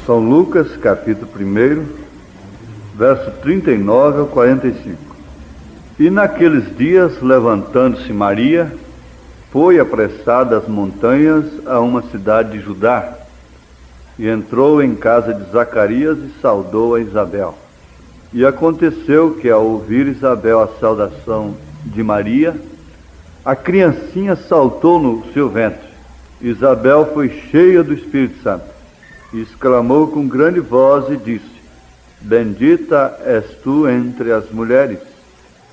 São Lucas, capítulo 1, verso 39 ao 45. E naqueles dias, levantando-se Maria, foi apressada às montanhas a uma cidade de Judá, e entrou em casa de Zacarias e saudou a Isabel. E aconteceu que, ao ouvir Isabel a saudação de Maria, a criancinha saltou no seu ventre. Isabel foi cheia do Espírito Santo, e exclamou com grande voz e disse: Bendita és tu entre as mulheres,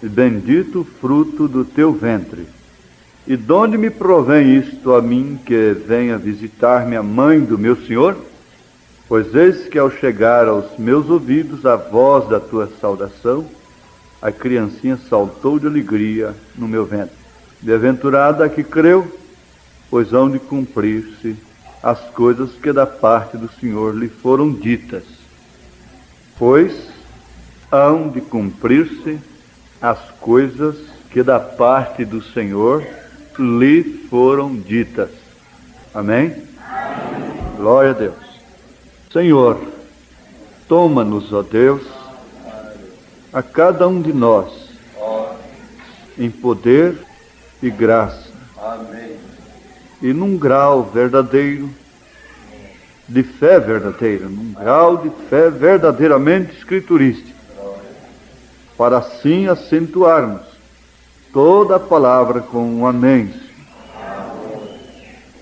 e bendito o fruto do teu ventre. E de onde me provém isto a mim, que venha visitar-me a mãe do meu Senhor? Pois eis que, ao chegar aos meus ouvidos a voz da tua saudação, a criancinha saltou de alegria no meu ventre. Bem-aventurada a que creu, pois hão de cumprir-se as coisas que da parte do Senhor lhe foram ditas. Pois hão de cumprir-se as coisas que da parte do Senhor lhe foram ditas. Amém? Amém. Glória a Deus. Senhor, toma-nos, ó Deus, a cada um de nós, em poder e graça. Amém. E num grau verdadeiro, de fé verdadeira, num grau de fé verdadeiramente escriturística, para assim acentuarmos toda a palavra com um amém.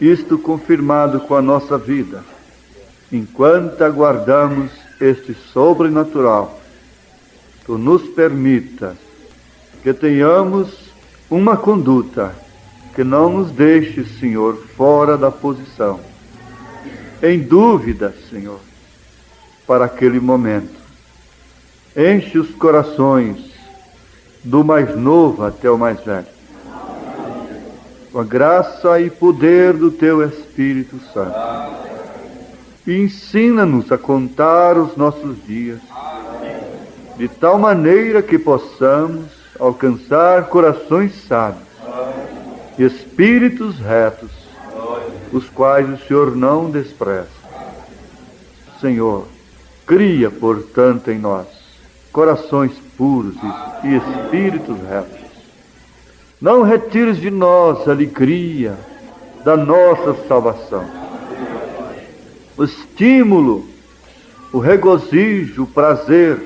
Isto confirmado com a nossa vida, enquanto aguardamos este sobrenatural, tu nos permita que tenhamos uma conduta que não nos deixe, Senhor, fora da posição, em dúvida, Senhor, para aquele momento. Enche os corações do mais novo até o mais velho, com a graça e poder do teu Espírito Santo. E ensina-nos a contar os nossos dias, de tal maneira que possamos alcançar corações sábios, espíritos retos, os quais o Senhor não despreza. Senhor, cria, portanto, em nós corações puros e espíritos retos. Não retires de nós a alegria da nossa salvação, o estímulo, o regozijo, o prazer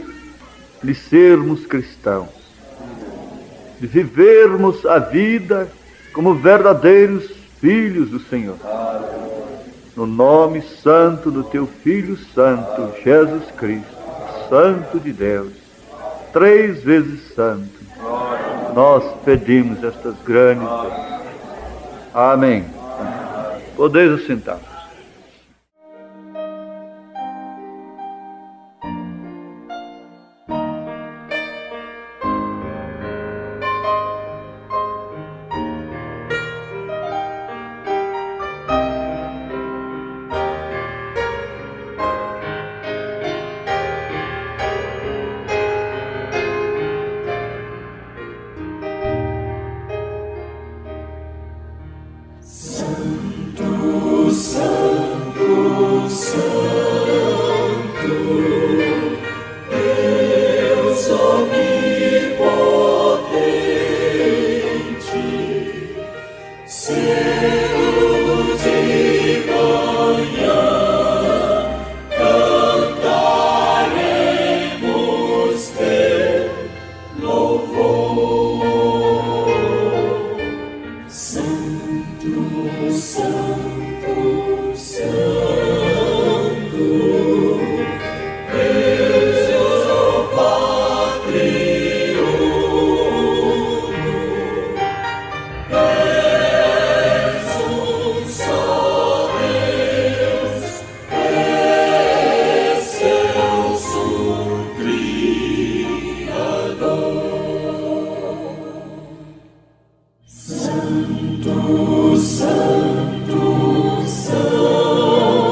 de sermos cristãos, de vivermos a vida como verdadeiros filhos do Senhor. No nome santo do teu Filho Santo, Jesus Cristo, Santo de Deus, 3 vezes santo, nós pedimos estas grandes bênçãos. Amém. Podeis assentar. Santo, Santo, Santo.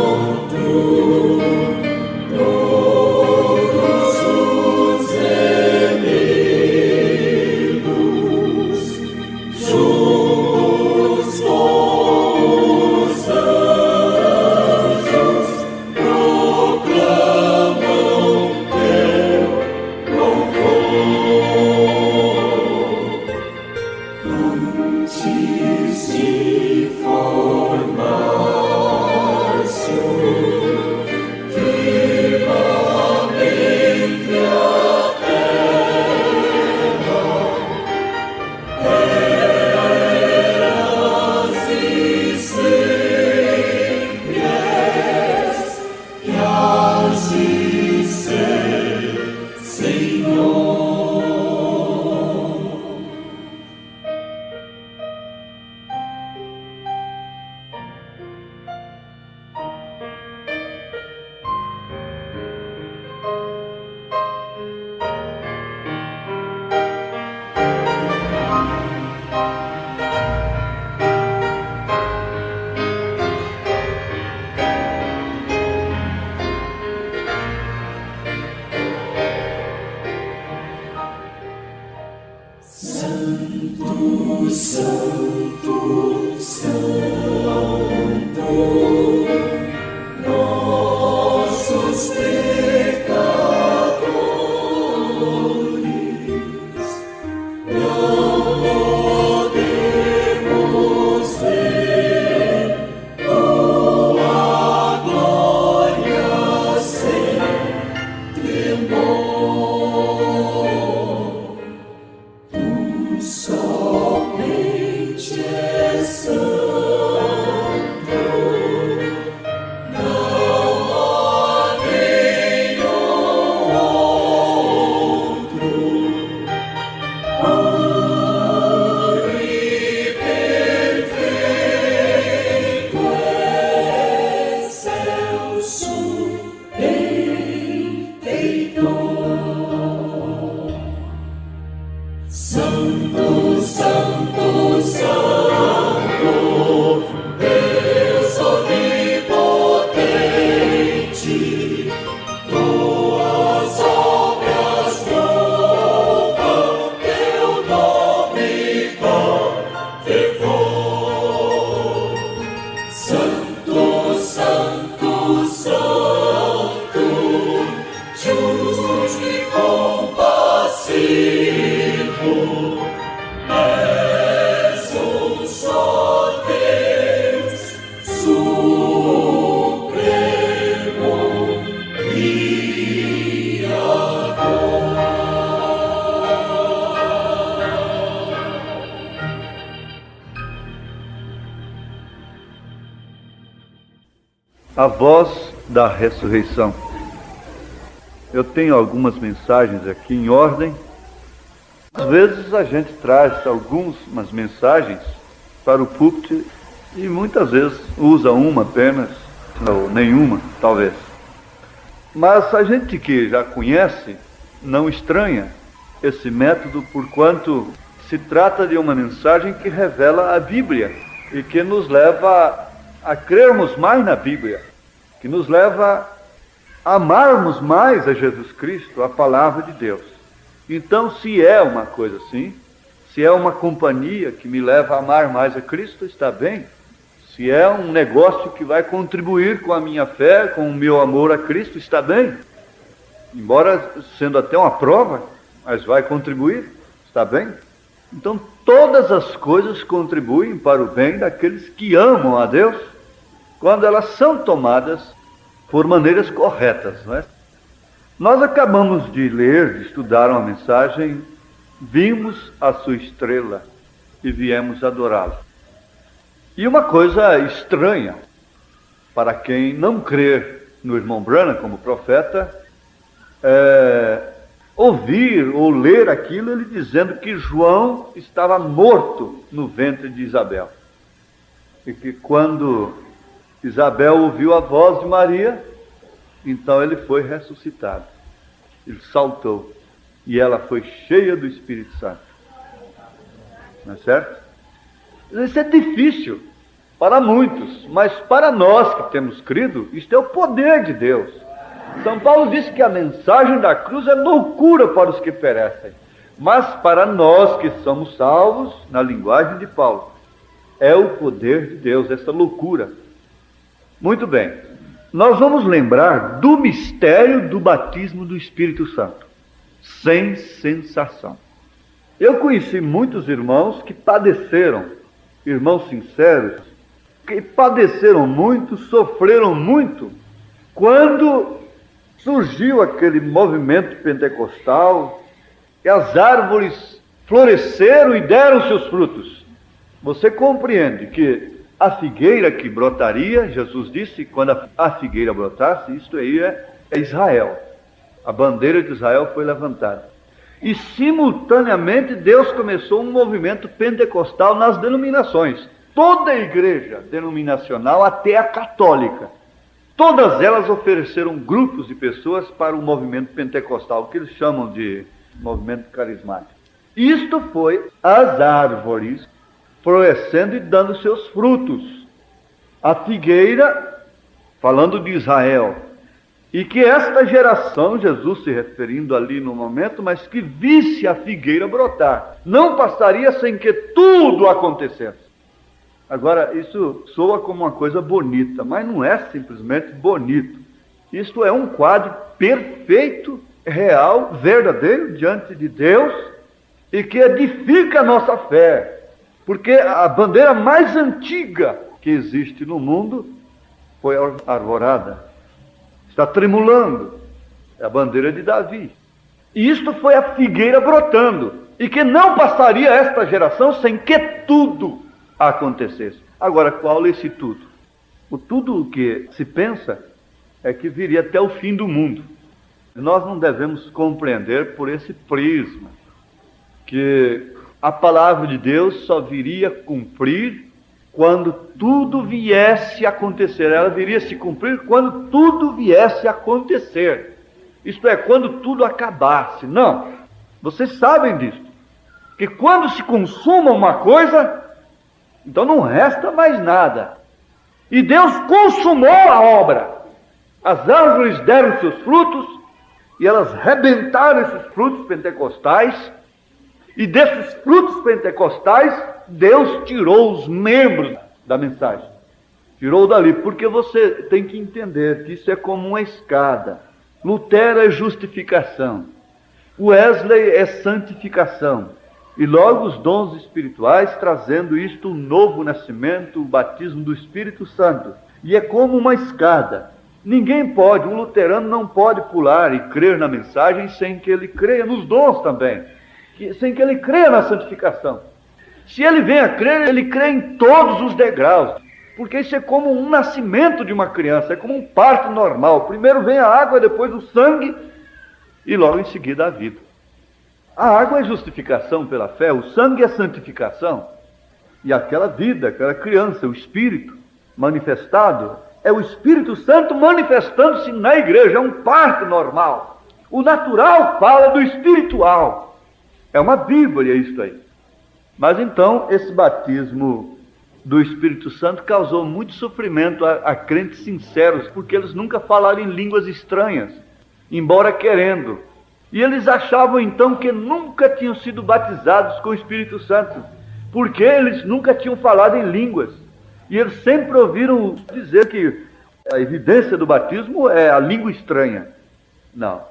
A voz da ressurreição. Eu tenho algumas mensagens aqui em ordem. Às vezes a gente traz algumas mensagens para o púlpito e muitas vezes usa uma apenas, ou nenhuma, talvez. Mas a gente que já conhece não estranha esse método, porquanto se trata de uma mensagem que revela a Bíblia e que nos leva a crermos mais na Bíblia, que nos leva a amarmos mais a Jesus Cristo, a palavra de Deus. Então, se é uma coisa assim, se é uma companhia que me leva a amar mais a Cristo, está bem. Se é um negócio que vai contribuir com a minha fé, com o meu amor a Cristo, está bem. Embora sendo até uma prova, mas vai contribuir, está bem. Então, todas as coisas contribuem para o bem daqueles que amam a Deus, quando elas são tomadas por maneiras corretas, não é? Nós acabamos de ler, de estudar uma mensagem, vimos a sua estrela e viemos adorá-lo. E uma coisa estranha, para quem não crer no irmão Branham como profeta, ouvir ou ler aquilo, ele dizendo que João estava morto no ventre de Isabel. E que quando Isabel ouviu a voz de Maria, então ele foi ressuscitado. Ele saltou. E ela foi cheia do Espírito Santo. Não é certo? Isso é difícil para muitos, mas para nós que temos crido, isto é o poder de Deus. São Paulo disse que a mensagem da cruz é loucura para os que perecem, mas para nós que somos salvos, na linguagem de Paulo, é o poder de Deus, essa loucura. Muito bem, nós vamos lembrar do mistério do batismo do Espírito Santo, sem sensação. Eu conheci muitos irmãos que padeceram, irmãos sinceros, que padeceram muito, sofreram muito, quando surgiu aquele movimento pentecostal, e as árvores floresceram e deram seus frutos. Você compreende que a figueira que brotaria, Jesus disse, quando a figueira brotasse, isto aí é Israel. A bandeira de Israel foi levantada. E simultaneamente Deus começou um movimento pentecostal nas denominações. Toda a igreja denominacional, até a católica, todas elas ofereceram grupos de pessoas para o movimento pentecostal, que eles chamam de movimento carismático. Isto foi as árvores florescendo e dando seus frutos. A figueira, falando de Israel, e que esta geração, Jesus se referindo ali no momento, mas que visse a figueira brotar, não passaria sem que tudo acontecesse. Agora, isso soa como uma coisa bonita, mas não é simplesmente bonito. Isto é um quadro perfeito, real, verdadeiro, diante de Deus, e que edifica a nossa fé. Porque a bandeira mais antiga que existe no mundo foi arvorada. Está tremulando. É a bandeira de Davi. E isto foi a figueira brotando. E que não passaria esta geração sem que tudo acontecesse. Agora, qual é esse tudo? O tudo que se pensa é que viria até o fim do mundo. Nós não devemos compreender por esse prisma que a palavra de Deus só viria cumprir quando tudo viesse a acontecer. Ela viria se cumprir quando tudo viesse a acontecer. Isto é, quando tudo acabasse. Não. Vocês sabem disso. Que quando se consuma uma coisa, então não resta mais nada. E Deus consumou a obra. As árvores deram seus frutos e elas rebentaram esses frutos pentecostais. E desses frutos pentecostais, Deus tirou os membros da mensagem. Tirou dali, porque você tem que entender que isso é como uma escada. Lutero é justificação. Wesley é santificação. E logo os dons espirituais trazendo isto, um novo nascimento, o batismo do Espírito Santo. E é como uma escada. Ninguém pode, um luterano não pode pular e crer na mensagem sem que ele creia nos dons também. Sem que ele creia na santificação. Se ele vem a crer, ele crê em todos os degraus. porque isso é como um nascimento de uma criança, é como um parto normal. Primeiro vem a água, depois o sangue e logo em seguida a vida. A água é justificação pela fé, o sangue é santificação. E aquela vida, aquela criança, o Espírito manifestado, é o Espírito Santo manifestando-se na igreja, é um parto normal. O natural fala do espiritual. É uma bíblia isso aí. Mas então, esse batismo do Espírito Santo causou muito sofrimento a crentes sinceros, porque eles nunca falaram em línguas estranhas, embora querendo. E eles achavam então que nunca tinham sido batizados com o Espírito Santo, porque eles nunca tinham falado em línguas. E eles sempre ouviram dizer que a evidência do batismo é a língua estranha. Não.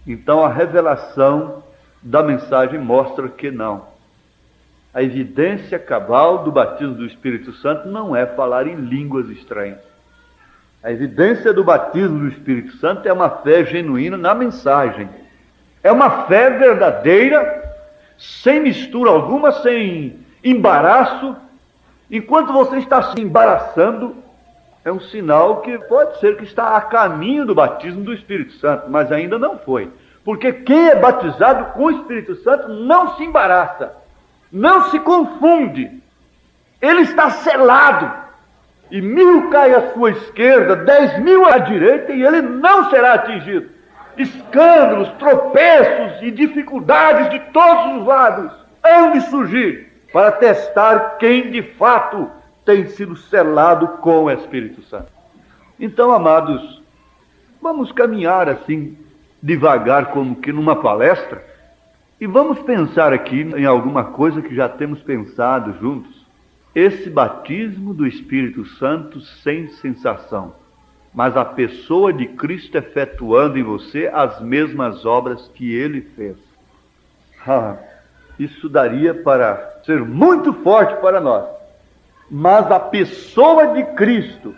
Então a revelação da mensagem mostra que não. A evidência cabal do batismo do Espírito Santo não é falar em línguas estranhas. A evidência do batismo do Espírito Santo é uma fé genuína na mensagem. É uma fé verdadeira, sem mistura alguma, sem embaraço. Enquanto você está se embaraçando, é um sinal que pode ser que está a caminho do batismo do Espírito Santo, mas ainda não foi. Porque quem é batizado com o Espírito Santo não se embaraça, não se confunde. Ele está selado. E 1000 cai à sua esquerda, 10.000 à direita, e ele não será atingido. Escândalos, tropeços e dificuldades de todos os lados hão de surgir para testar quem de fato tem sido selado com o Espírito Santo. Então, amados, vamos caminhar assim, devagar, como que numa palestra, e vamos pensar aqui em alguma coisa que já temos pensado juntos. Esse batismo do Espírito Santo sem sensação, mas a pessoa de Cristo efetuando em você as mesmas obras que Ele fez. Isso daria para ser muito forte para nós. Mas a pessoa de Cristo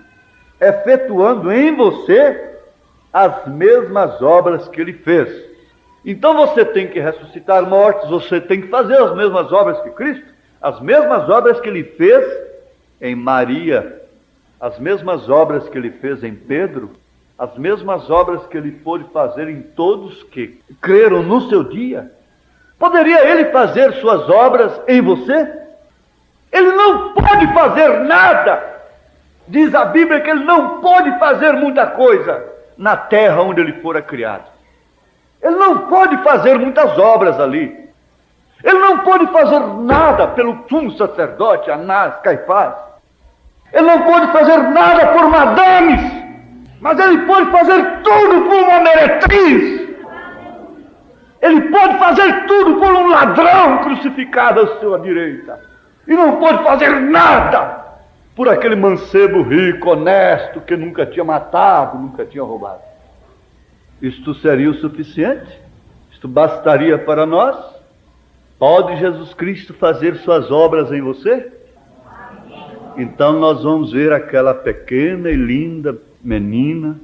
efetuando em você as mesmas obras que Ele fez. Então você tem que ressuscitar mortos, você tem que fazer as mesmas obras que Cristo, as mesmas obras que Ele fez em Maria, as mesmas obras que Ele fez em Pedro, as mesmas obras que Ele pôde fazer em todos que creram no seu dia. Poderia Ele fazer suas obras em você? Ele não pode fazer nada. Diz a Bíblia que Ele não pode fazer muita coisa na terra onde Ele fora criado. Ele não pode fazer muitas obras ali. Ele não pode fazer nada pelo sumo sacerdote, Anás, Caifás. Ele não pode fazer nada por madames, mas Ele pode fazer tudo por uma meretriz. Ele pode fazer tudo por um ladrão crucificado à sua direita. E não pode fazer nada por aquele mancebo rico, honesto, que nunca tinha matado, nunca tinha roubado. Isto seria o suficiente? Isto bastaria para nós? Pode Jesus Cristo fazer suas obras em você? Então nós vamos ver aquela pequena e linda menina,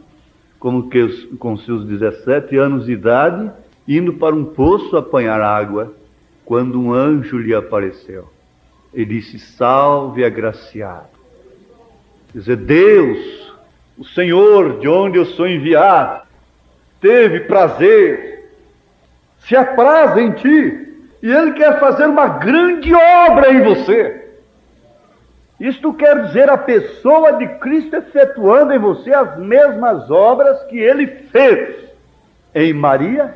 como que com seus 17 anos de idade, indo para um poço apanhar água, quando um anjo lhe apareceu e disse: salve, agraciado. Quer dizer, Deus, o Senhor, de onde eu sou enviado, teve prazer, se apraz em ti, e Ele quer fazer uma grande obra em você. Isto quer dizer a pessoa de Cristo efetuando em você as mesmas obras que Ele fez em Maria.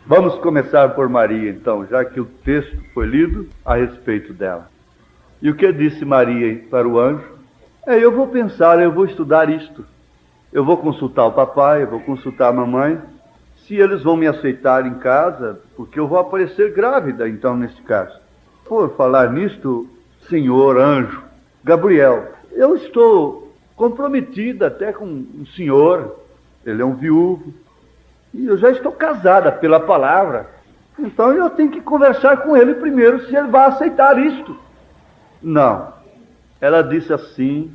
Vamos começar por Maria, então, já que o texto foi lido a respeito dela. E o que disse Maria para o anjo? Eu vou pensar, eu vou estudar isto. Eu vou consultar o papai, eu vou consultar a mamãe, se eles vão me aceitar em casa, porque eu vou aparecer grávida, então, nesse caso. Por falar nisto, senhor anjo, Gabriel, eu estou comprometida até com um senhor, ele é um viúvo, e eu já estou casada pela palavra, então eu tenho que conversar com ele primeiro, se ele vai aceitar isto. Não, ela disse assim,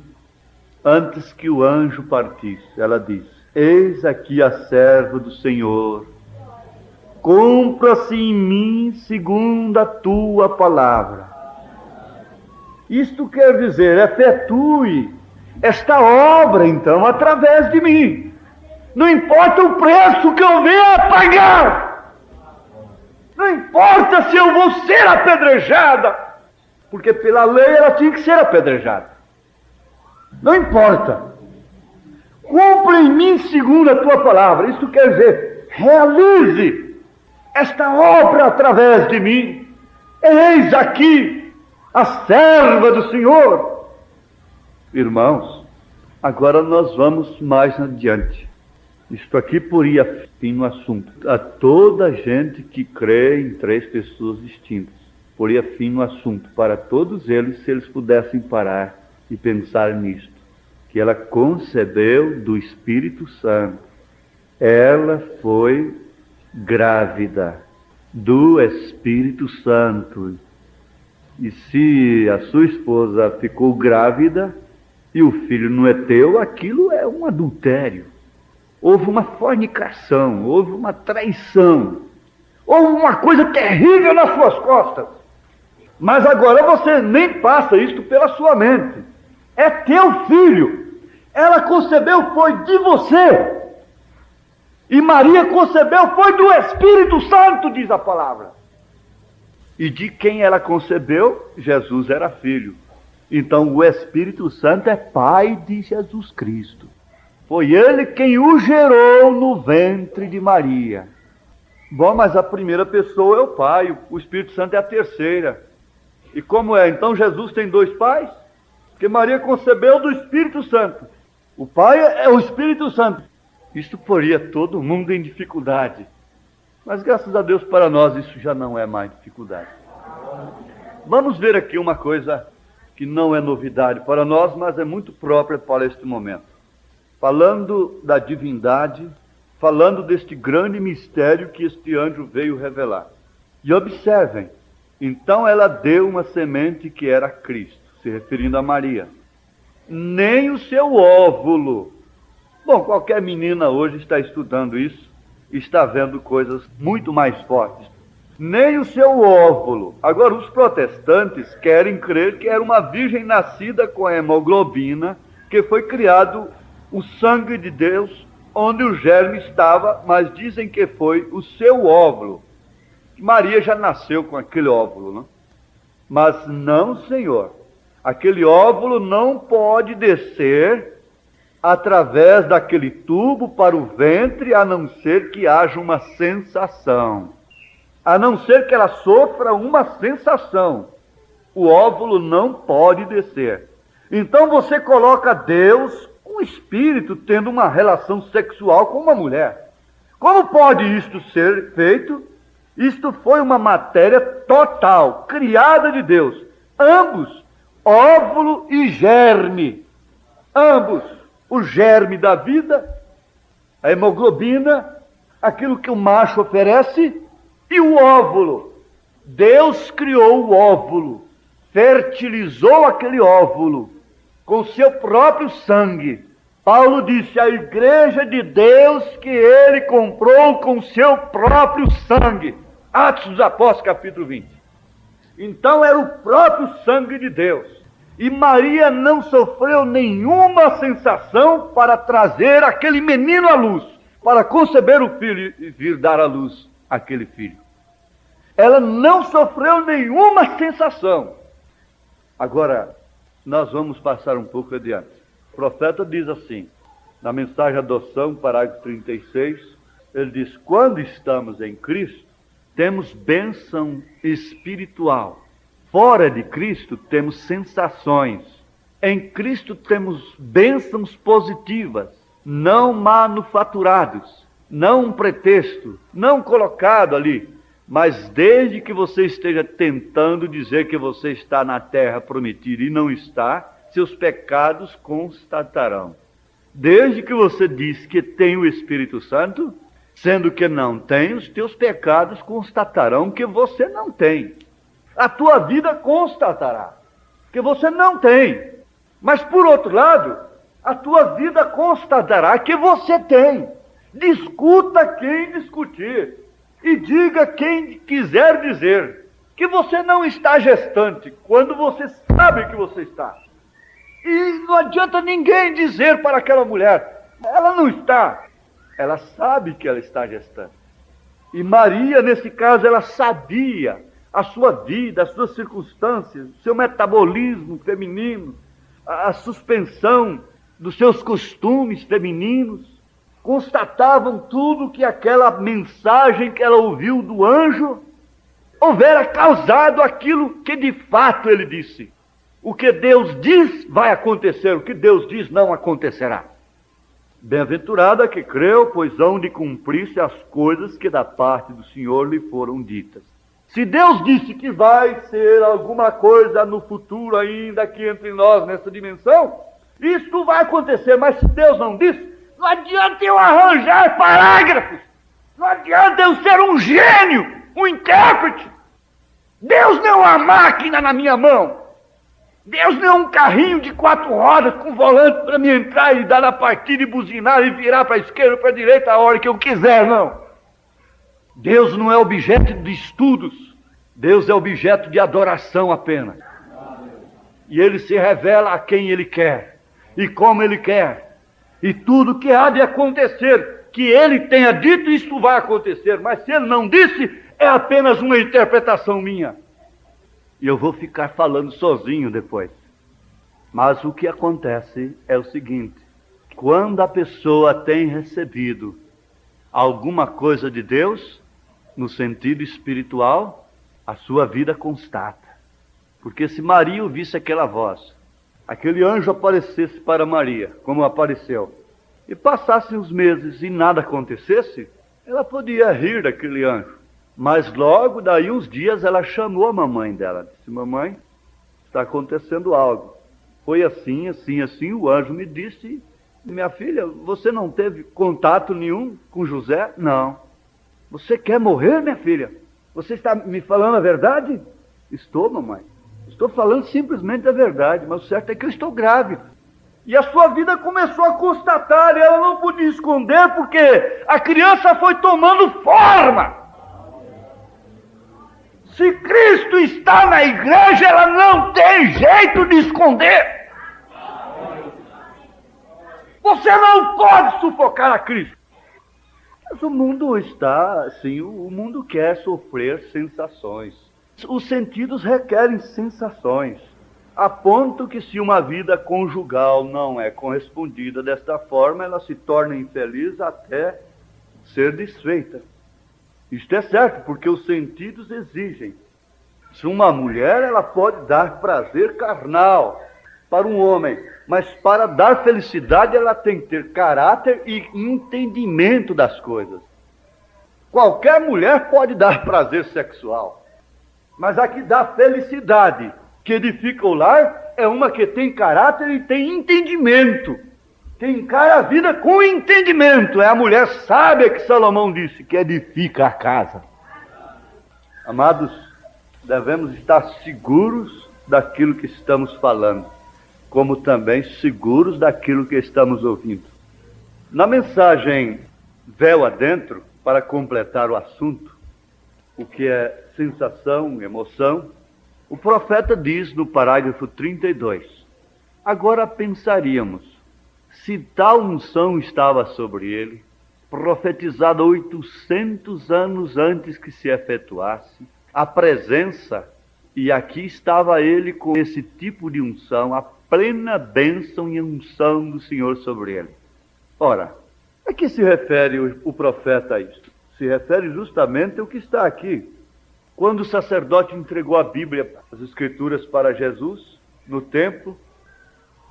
antes que o anjo partisse, ela disse: eis aqui a serva do Senhor, cumpra-se em mim segundo a tua palavra. Isto quer dizer, efetue esta obra, então, através de mim. Não importa o preço que eu venha a pagar. Não importa se eu vou ser apedrejada, porque pela lei ela tinha que ser apedrejada. Não importa. Cumpra em mim segundo a tua palavra. Isto quer dizer, realize esta obra através de mim. Eis aqui a serva do Senhor. Irmãos, agora nós vamos mais adiante. Isto aqui poria fim no assunto. A toda gente que crê em três pessoas distintas, poria fim no assunto para todos eles, se eles pudessem parar e pensar nisto. Que ela concebeu do Espírito Santo. Ela foi grávida do Espírito Santo. E se a sua esposa ficou grávida e o filho não é teu, aquilo é um adultério. Houve uma fornicação, houve uma traição, houve uma coisa terrível nas suas costas. Mas agora você nem passa isto pela sua mente. É teu filho. Ela concebeu foi de você. E Maria concebeu foi do Espírito Santo, diz a palavra. E de quem ela concebeu, Jesus era filho. Então o Espírito Santo é pai de Jesus Cristo. Foi ele quem o gerou no ventre de Maria. Bom, mas a primeira pessoa é o pai, o Espírito Santo é a terceira. E como é? Então Jesus tem dois pais? Porque Maria concebeu do Espírito Santo. O pai é o Espírito Santo. Isto poria todo mundo em dificuldade. Mas graças a Deus para nós isso já não é mais dificuldade. Vamos ver aqui uma coisa que não é novidade para nós, mas é muito própria para este momento. Falando da divindade, falando deste grande mistério que este anjo veio revelar. E observem, então ela deu uma semente que era Cristo, se referindo a Maria. Nem o seu óvulo. Bom, qualquer menina hoje está estudando isso, está vendo coisas muito mais fortes. Nem o seu óvulo. Agora, os protestantes querem crer que era uma virgem nascida com a hemoglobina, que foi criado o sangue de Deus, onde o germe estava, mas dizem que foi o seu óvulo. Maria já nasceu com aquele óvulo, não? Mas não, Senhor. Aquele óvulo não pode descer através daquele tubo para o ventre, a não ser que haja uma sensação. A não ser que ela sofra uma sensação. O óvulo não pode descer. Então você coloca Deus, um espírito, tendo uma relação sexual com uma mulher. Como pode isto ser feito? Isto foi uma matéria total, criada de Deus. Ambos, óvulo e germe. Ambos, o germe da vida, a hemoglobina, aquilo que o macho oferece, e o óvulo. Deus criou o óvulo, fertilizou aquele óvulo com seu próprio sangue. Paulo disse, a igreja de Deus que ele comprou com seu próprio sangue. Atos dos Apóstolos, capítulo 20. Então era o próprio sangue de Deus. E Maria não sofreu nenhuma sensação para trazer aquele menino à luz, para conceber o filho e vir dar à luz aquele filho. Ela não sofreu nenhuma sensação. Agora, nós vamos passar um pouco adiante. O profeta diz assim, na mensagem adoção, parágrafo 36, ele diz, quando estamos em Cristo, temos bênção espiritual. Fora de Cristo temos sensações. Em Cristo temos bênçãos positivas, não manufaturados, não um pretexto, não colocado ali. Mas desde que você esteja tentando dizer que você está na terra prometida e não está, seus pecados constatarão. Desde que você diz que tem o Espírito Santo, sendo que não tem, os teus pecados constatarão que você não tem. A tua vida constatará que você não tem. Mas por outro lado, a tua vida constatará que você tem. Discuta quem discutir. E diga quem quiser dizer que você não está gestante. Quando você sabe que você está. E não adianta ninguém dizer para aquela mulher, ela não está. Ela sabe que ela está gestante. E Maria, nesse caso, ela sabia a sua vida, as suas circunstâncias, o seu metabolismo feminino, a suspensão dos seus costumes femininos. Constatavam tudo que aquela mensagem que ela ouviu do anjo houvera causado aquilo que de fato ele disse. O que Deus diz vai acontecer, o que Deus diz não acontecerá. Bem-aventurada que creu, pois hão de cumprir-se as coisas que da parte do Senhor lhe foram ditas. Se Deus disse que vai ser alguma coisa no futuro ainda aqui entre nós, nessa dimensão, isso vai acontecer. Mas se Deus não disse, não adianta eu arranjar parágrafos, não adianta eu ser um gênio, um intérprete. Deus não é uma máquina na minha mão. Deus não é um carrinho de 4 rodas com volante para me entrar e dar na partida e buzinar e virar para a esquerda ou para a direita a hora que eu quiser, não. Deus não é objeto de estudos, Deus é objeto de adoração apenas. E Ele se revela a quem Ele quer e como Ele quer. E tudo que há de acontecer, que Ele tenha dito, isso vai acontecer. Mas se Ele não disse, é apenas uma interpretação minha. E eu vou ficar falando sozinho depois. Mas o que acontece é o seguinte: quando a pessoa tem recebido alguma coisa de Deus, no sentido espiritual, a sua vida constata. Porque se Maria ouvisse aquela voz, aquele anjo aparecesse para Maria, como apareceu, e passassem os meses e nada acontecesse, ela podia rir daquele anjo. Mas logo daí uns dias ela chamou a mamãe dela, disse: mamãe, está acontecendo algo. Foi assim, assim, assim, o anjo me disse: minha filha, você não teve contato nenhum com José? Não. Você quer morrer, minha filha? Você está me falando a verdade? Estou, mamãe. Estou falando simplesmente a verdade, mas o certo é que eu estou grávida. E a sua vida começou a constatar, e ela não podia esconder, porque a criança foi tomando forma. Se Cristo está na igreja, ela não tem jeito de esconder. Você não pode sufocar a Cristo. Mas o mundo está assim, o mundo quer sofrer sensações. Os sentidos requerem sensações. A ponto que se uma vida conjugal não é correspondida desta forma, ela se torna infeliz até ser desfeita. Isto é certo, porque os sentidos exigem. Se uma mulher, ela pode dar prazer carnal para um homem, mas para dar felicidade ela tem que ter caráter e entendimento das coisas. Qualquer mulher pode dar prazer sexual, mas a que dá felicidade, que edifica o lar, é uma que tem caráter e tem entendimento. Que encara a vida com entendimento. É a mulher sábia que Salomão disse, que edifica a casa. Amados, devemos estar seguros daquilo que estamos falando, como também seguros daquilo que estamos ouvindo. Na mensagem Véu Adentro, para completar o assunto, o que é sensação, emoção, o profeta diz no parágrafo 32, agora pensaríamos, se tal unção estava sobre ele, profetizada 800 anos antes que se efetuasse, a presença, e aqui estava ele com esse tipo de unção, a plena bênção e unção do Senhor sobre ele. Ora, a que se refere o profeta a isto? Se refere justamente ao que está aqui. Quando o sacerdote entregou a Bíblia, as Escrituras para Jesus, no templo,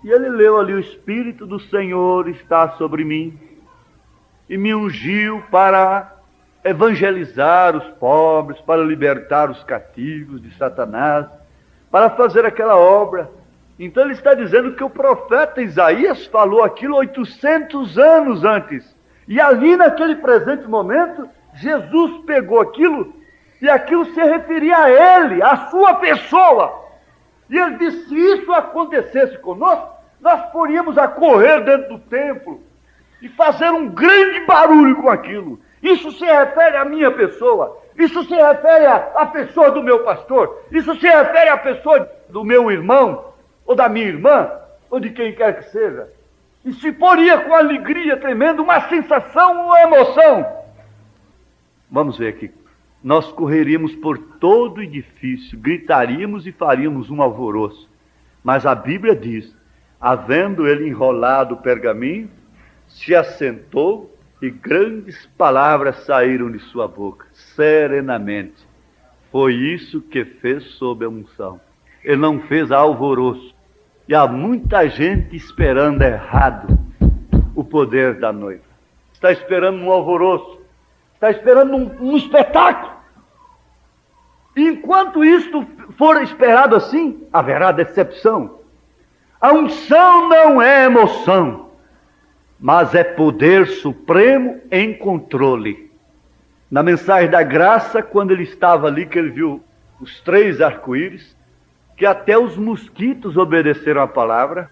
e ele leu ali: o Espírito do Senhor está sobre mim, e me ungiu para evangelizar os pobres, para libertar os cativos de Satanás, para fazer aquela obra. Então ele está dizendo que o profeta Isaías falou aquilo 800 anos antes. E ali naquele presente momento, Jesus pegou aquilo, e aquilo se referia a ele, a sua pessoa. E ele disse: se isso acontecesse conosco, nós poríamos a correr dentro do templo e fazer um grande barulho com aquilo. Isso se refere à minha pessoa. Isso se refere à pessoa do meu pastor. Isso se refere à pessoa do meu irmão, ou da minha irmã, ou de quem quer que seja. E se poria com alegria tremenda, uma sensação, uma emoção. Vamos ver aqui. Nós correríamos por todo o edifício, gritaríamos e faríamos um alvoroço. Mas a Bíblia diz, havendo ele enrolado o pergaminho, se assentou e grandes palavras saíram de sua boca, serenamente. Foi isso que fez sob a unção. Ele não fez alvoroço. E há muita gente esperando errado o poder da noiva. Está esperando um alvoroço. Está esperando um espetáculo. Enquanto isto for esperado assim, haverá decepção. A unção não é emoção, mas é poder supremo em controle. Na mensagem da graça, quando ele estava ali, que ele viu os 3 arco-íris, que até os mosquitos obedeceram a palavra,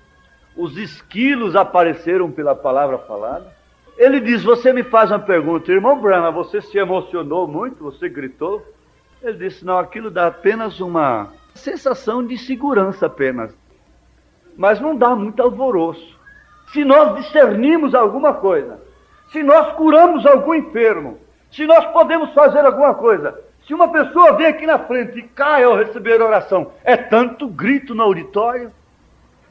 os esquilos apareceram pela palavra falada. Ele diz, você me faz uma pergunta, irmão Branham, você se emocionou muito, você gritou? Ele disse, não, aquilo dá apenas uma sensação de segurança apenas, mas não dá muito alvoroço. Se nós discernimos alguma coisa, se nós curamos algum enfermo, se nós podemos fazer alguma coisa, se uma pessoa vem aqui na frente e cai ao receber oração, é tanto grito no auditório.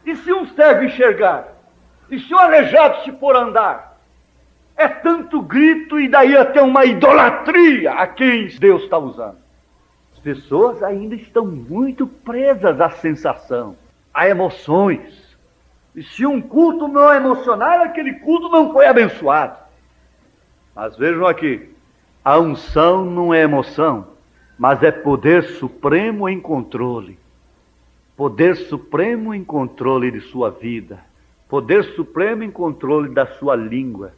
E se um cego enxergar? E se um aleijado se pôr a andar? É tanto grito e daí até uma idolatria a quem Deus está usando. As pessoas ainda estão muito presas à sensação, a emoções. E se um culto não é emocional, aquele culto não foi abençoado. Mas vejam aqui, a unção não é emoção, mas é poder supremo em controle. Poder supremo em controle de sua vida. Poder supremo em controle da sua língua.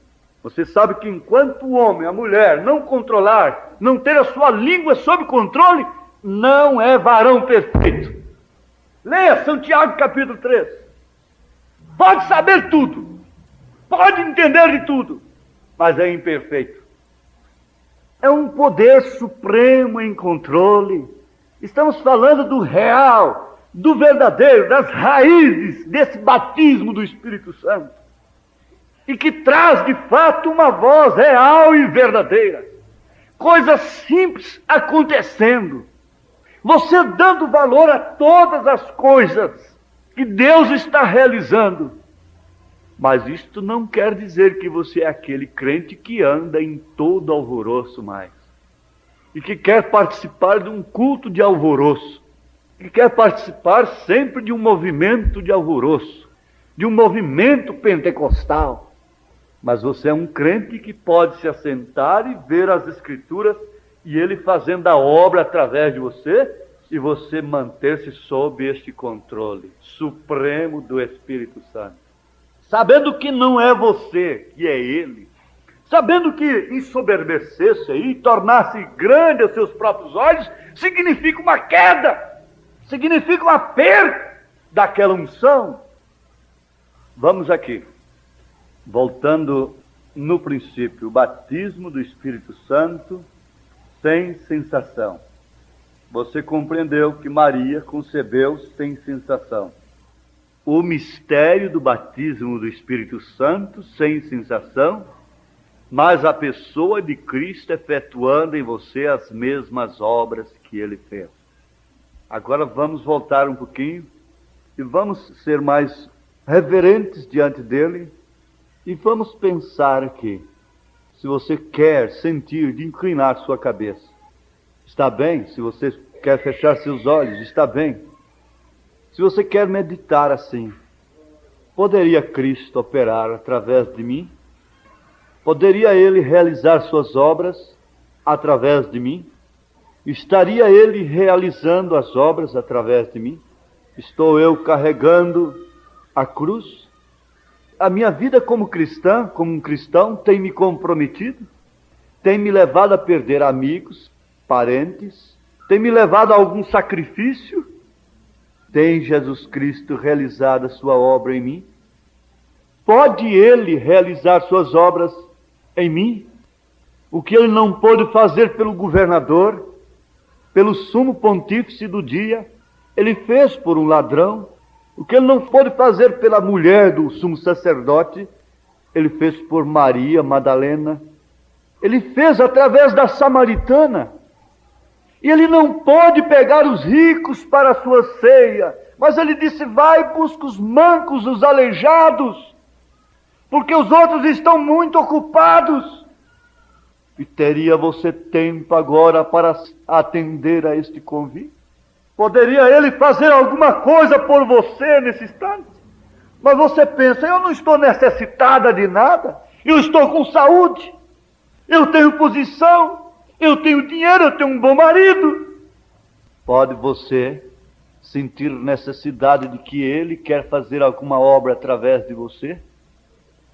Você sabe que enquanto o homem, a mulher, não controlar, não ter a sua língua sob controle, não é varão perfeito. Leia Santiago capítulo 3. Pode saber tudo, pode entender de tudo, mas é imperfeito. É um poder supremo em controle. Estamos falando do real, do verdadeiro, das raízes desse batismo do Espírito Santo. E que traz de fato uma voz real e verdadeira. Coisas simples acontecendo. Você dando valor a todas as coisas que Deus está realizando. Mas isto não quer dizer que você é aquele crente que anda em todo alvoroço mais. E que quer participar de um culto de alvoroço. Que quer participar sempre de um movimento de alvoroço. De um movimento pentecostal. Mas você é um crente que pode se assentar e ver as Escrituras e Ele fazendo a obra através de você e você manter-se sob este controle supremo do Espírito Santo. Sabendo que não é você, que é Ele. Sabendo que ensoberbecer-se e tornar-se grande aos seus próprios olhos significa uma queda, significa uma perda daquela unção. Vamos aqui. Voltando no princípio, o batismo do Espírito Santo sem sensação. Você compreendeu que Maria concebeu sem sensação. O mistério do batismo do Espírito Santo sem sensação, mas a pessoa de Cristo efetuando em você as mesmas obras que Ele fez. Agora vamos voltar um pouquinho e vamos ser mais reverentes diante dEle. E vamos pensar aqui, se você quer sentir de inclinar sua cabeça, está bem. Se você quer fechar seus olhos, está bem. Se você quer meditar assim, poderia Cristo operar através de mim? Poderia Ele realizar suas obras através de mim? Estaria Ele realizando as obras através de mim? Estou eu carregando a cruz? A minha vida como cristã, como um cristão, tem me comprometido, tem me levado a perder amigos, parentes, tem me levado a algum sacrifício. Tem Jesus Cristo realizado a sua obra em mim? Pode Ele realizar suas obras em mim? O que ele não pôde fazer pelo governador, pelo sumo pontífice do dia, ele fez por um ladrão. O que ele não pôde fazer pela mulher do sumo sacerdote, ele fez por Maria Madalena. Ele fez através da samaritana. E ele não pôde pegar os ricos para a sua ceia, mas ele disse: vai, busca os mancos, os aleijados, porque os outros estão muito ocupados. E teria você tempo agora para atender a este convite? Poderia ele fazer alguma coisa por você nesse instante? Mas você pensa: eu não estou necessitada de nada, eu estou com saúde, eu tenho posição, eu tenho dinheiro, eu tenho um bom marido. Pode você sentir necessidade de que ele quer fazer alguma obra através de você?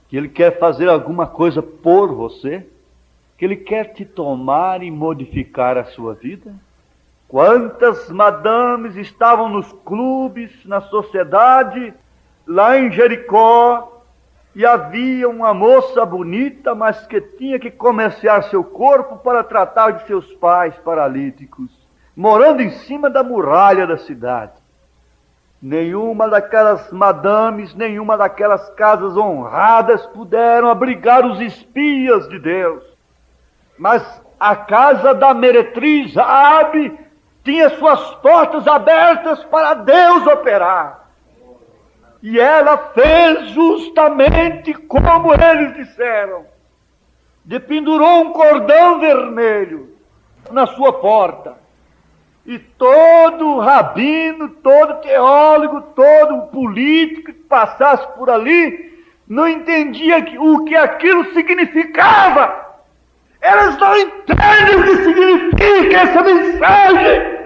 Que ele quer fazer alguma coisa por você? Que ele quer te tomar e modificar a sua vida? Quantas madames estavam nos clubes, na sociedade, lá em Jericó, e havia uma moça bonita, mas que tinha que comerciar seu corpo para tratar de seus pais paralíticos, morando em cima da muralha da cidade. Nenhuma daquelas madames, nenhuma daquelas casas honradas puderam abrigar os espias de Deus. Mas a casa da meretriz Raabe tinha suas portas abertas para Deus operar. E ela fez justamente como eles disseram. Pendurou um cordão vermelho na sua porta. E todo rabino, todo teólogo, todo político que passasse por ali não entendia o que aquilo significava. Elas não entendem o que significa essa mensagem.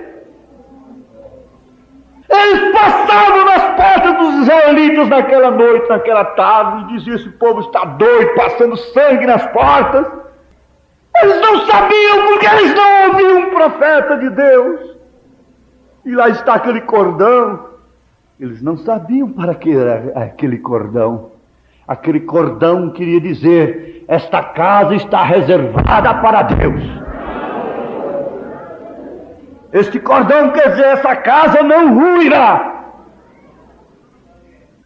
Eles passavam nas portas dos israelitas naquela noite, naquela tarde, e diziam: esse povo está doido, passando sangue nas portas. Eles não sabiam, porque eles não ouviam um profeta de Deus. E lá está aquele cordão. Eles não sabiam para que era aquele cordão. Aquele cordão queria dizer: esta casa está reservada para Deus. Este cordão quer dizer: essa casa não ruirá.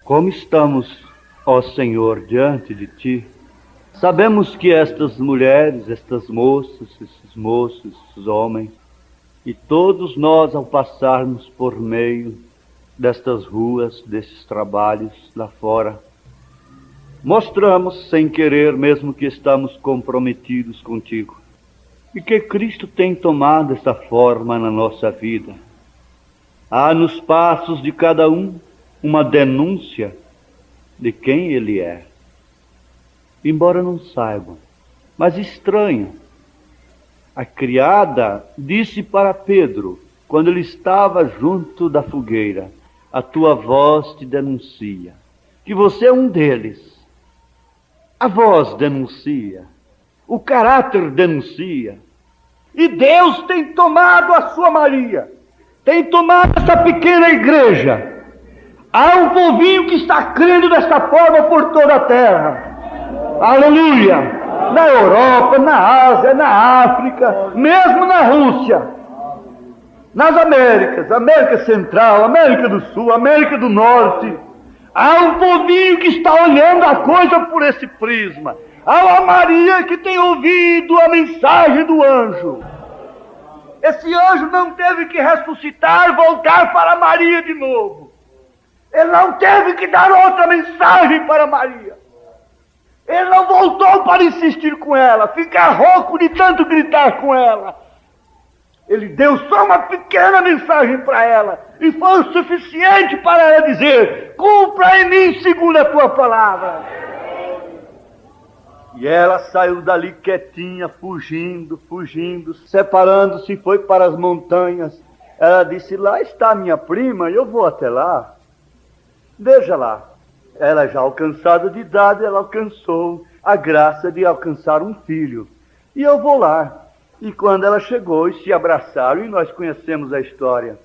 Como estamos, ó Senhor, diante de Ti? Sabemos que estas mulheres, estas moças, esses moços, esses homens, e todos nós, ao passarmos por meio destas ruas, desses trabalhos lá fora, mostramos sem querer mesmo que estamos comprometidos contigo. E que Cristo tem tomado essa forma na nossa vida. Há nos passos de cada um uma denúncia de quem Ele é. Embora não saibam, mas estranho. A criada disse para Pedro, quando ele estava junto da fogueira: a tua voz te denuncia, que você é um deles. A voz denuncia, o caráter denuncia. E Deus tem tomado a sua Maria, tem tomado essa pequena igreja. Há um povinho que está crendo desta forma por toda a terra. Aleluia! Na Europa, na Ásia, na África, mesmo na Rússia, nas Américas, América Central, América do Sul, América do Norte. Há um povinho que está olhando a coisa por esse prisma. Há uma Maria que tem ouvido a mensagem do anjo. Esse anjo não teve que ressuscitar, voltar para Maria de novo. Ele não teve que dar outra mensagem para Maria. Ele não voltou para insistir com ela, ficar rouco de tanto gritar com ela. Ele deu só uma pequena mensagem para ela, e foi o suficiente para ela dizer: cumpra em mim segundo a tua palavra. E ela saiu dali quietinha, fugindo, separando-se, foi para as montanhas. Ela disse: lá está minha prima, eu vou até lá. Veja lá, ela já alcançada de idade, ela alcançou a graça de alcançar um filho. E eu vou lá. E quando ela chegou e se abraçaram, e nós conhecemos a história,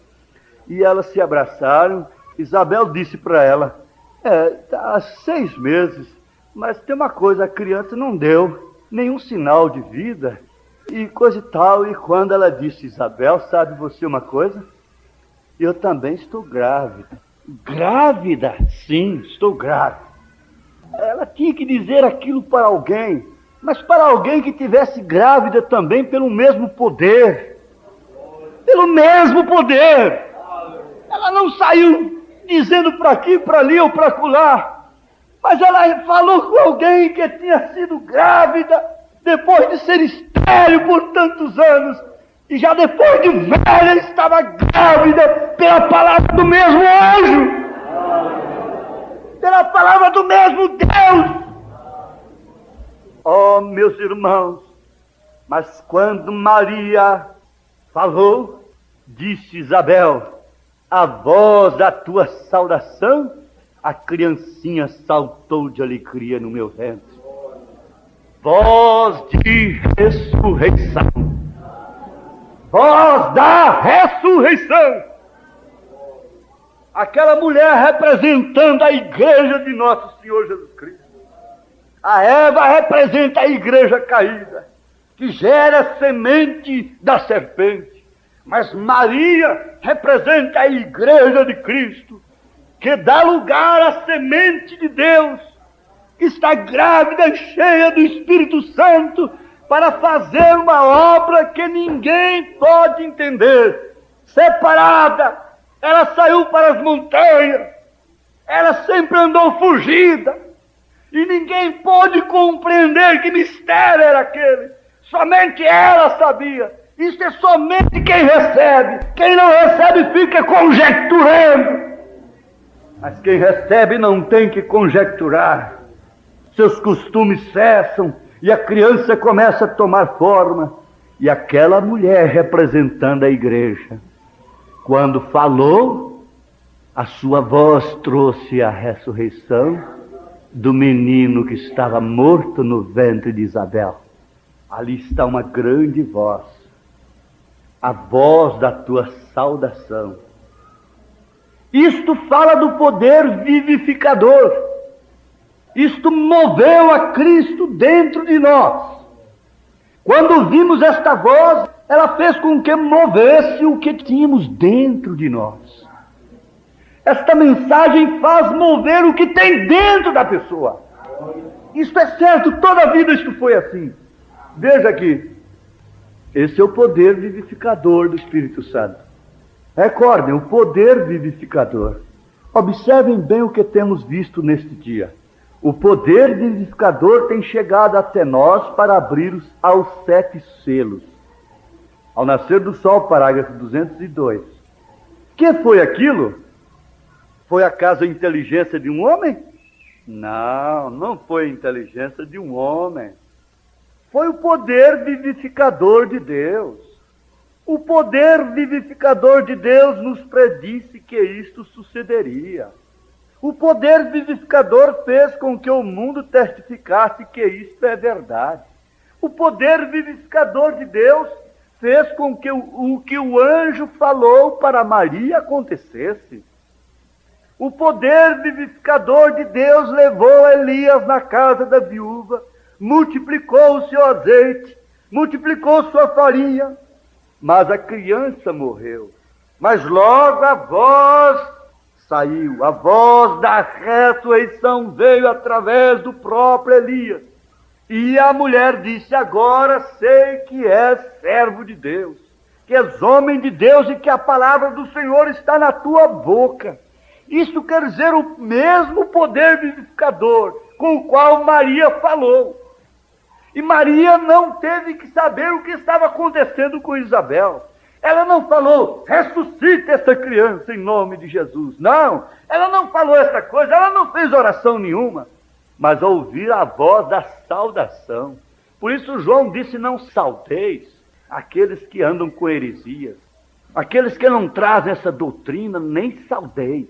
e elas se abraçaram, Isabel disse para ela: há 6 meses, mas tem uma coisa, a criança não deu. nenhum sinal de vida, e coisa e tal. E quando ela disse: Isabel, sabe você uma coisa? Eu também estou grávida. Grávida? Sim, estou grávida. Ela tinha que dizer aquilo para alguém, mas para alguém que tivesse grávida também pelo mesmo poder. Pelo mesmo poder. Ela não saiu dizendo para aqui, para ali ou para acolá, mas ela falou com alguém que tinha sido grávida depois de ser estéril por tantos anos, e já depois de velha estava grávida pela palavra do mesmo anjo, pela palavra do mesmo Deus. Oh, meus irmãos, mas quando Maria falou, disse Isabel: a voz da tua saudação, a criancinha saltou de alegria no meu ventre. Voz de ressurreição. Voz da ressurreição. Aquela mulher representando a igreja de nosso Senhor Jesus Cristo. A Eva representa a igreja caída, que gera a semente da serpente. Mas Maria representa a igreja de Cristo, que dá lugar à semente de Deus, que está grávida e cheia do Espírito Santo, para fazer uma obra que ninguém pode entender. Separada, ela saiu para as montanhas, ela sempre andou fugida, e ninguém pôde compreender que mistério era aquele. Somente ela sabia. Isso é somente quem recebe. Quem não recebe fica conjecturando. Mas quem recebe não tem que conjecturar. Seus costumes cessam e a criança começa a tomar forma. E aquela mulher representando a igreja, quando falou, a sua voz trouxe a ressurreição do menino que estava morto no ventre de Isabel. Ali está uma grande voz, a voz da tua saudação. Isto fala do poder vivificador. Isto moveu a Cristo dentro de nós. Quando vimos esta voz, ela fez com que movesse o que tínhamos dentro de nós. Esta mensagem faz mover o que tem dentro da pessoa. Isto é certo, toda a vida isto foi assim. Veja aqui, esse é o poder vivificador do Espírito Santo. Recordem, o poder vivificador. Observem bem o que temos visto neste dia. O poder vivificador tem chegado até nós para abrir aos 7 selos. Ao nascer do sol, parágrafo 202. Que foi aquilo? Foi acaso a inteligência de um homem? Não, não foi a inteligência de um homem. Foi o poder vivificador de Deus. O poder vivificador de Deus nos predisse que isto sucederia. O poder vivificador fez com que o mundo testificasse que isto é verdade. O poder vivificador de Deus fez com que o que o anjo falou para Maria acontecesse. O poder vivificador de Deus levou Elias na casa da viúva, multiplicou o seu azeite, multiplicou sua farinha, mas a criança morreu. Mas logo a voz saiu, a voz da ressurreição veio através do próprio Elias. E a mulher disse: agora sei que és servo de Deus, que és homem de Deus e que a palavra do Senhor está na tua boca. Isso quer dizer o mesmo poder vivificador com o qual Maria falou. E Maria não teve que saber o que estava acontecendo com Isabel. Ela não falou: ressuscita essa criança em nome de Jesus. Não, ela não falou essa coisa, ela não fez oração nenhuma. Mas ouvir a voz da saudação. Por isso João disse: não saudeis aqueles que andam com heresias. Aqueles que não trazem essa doutrina, nem saudeis.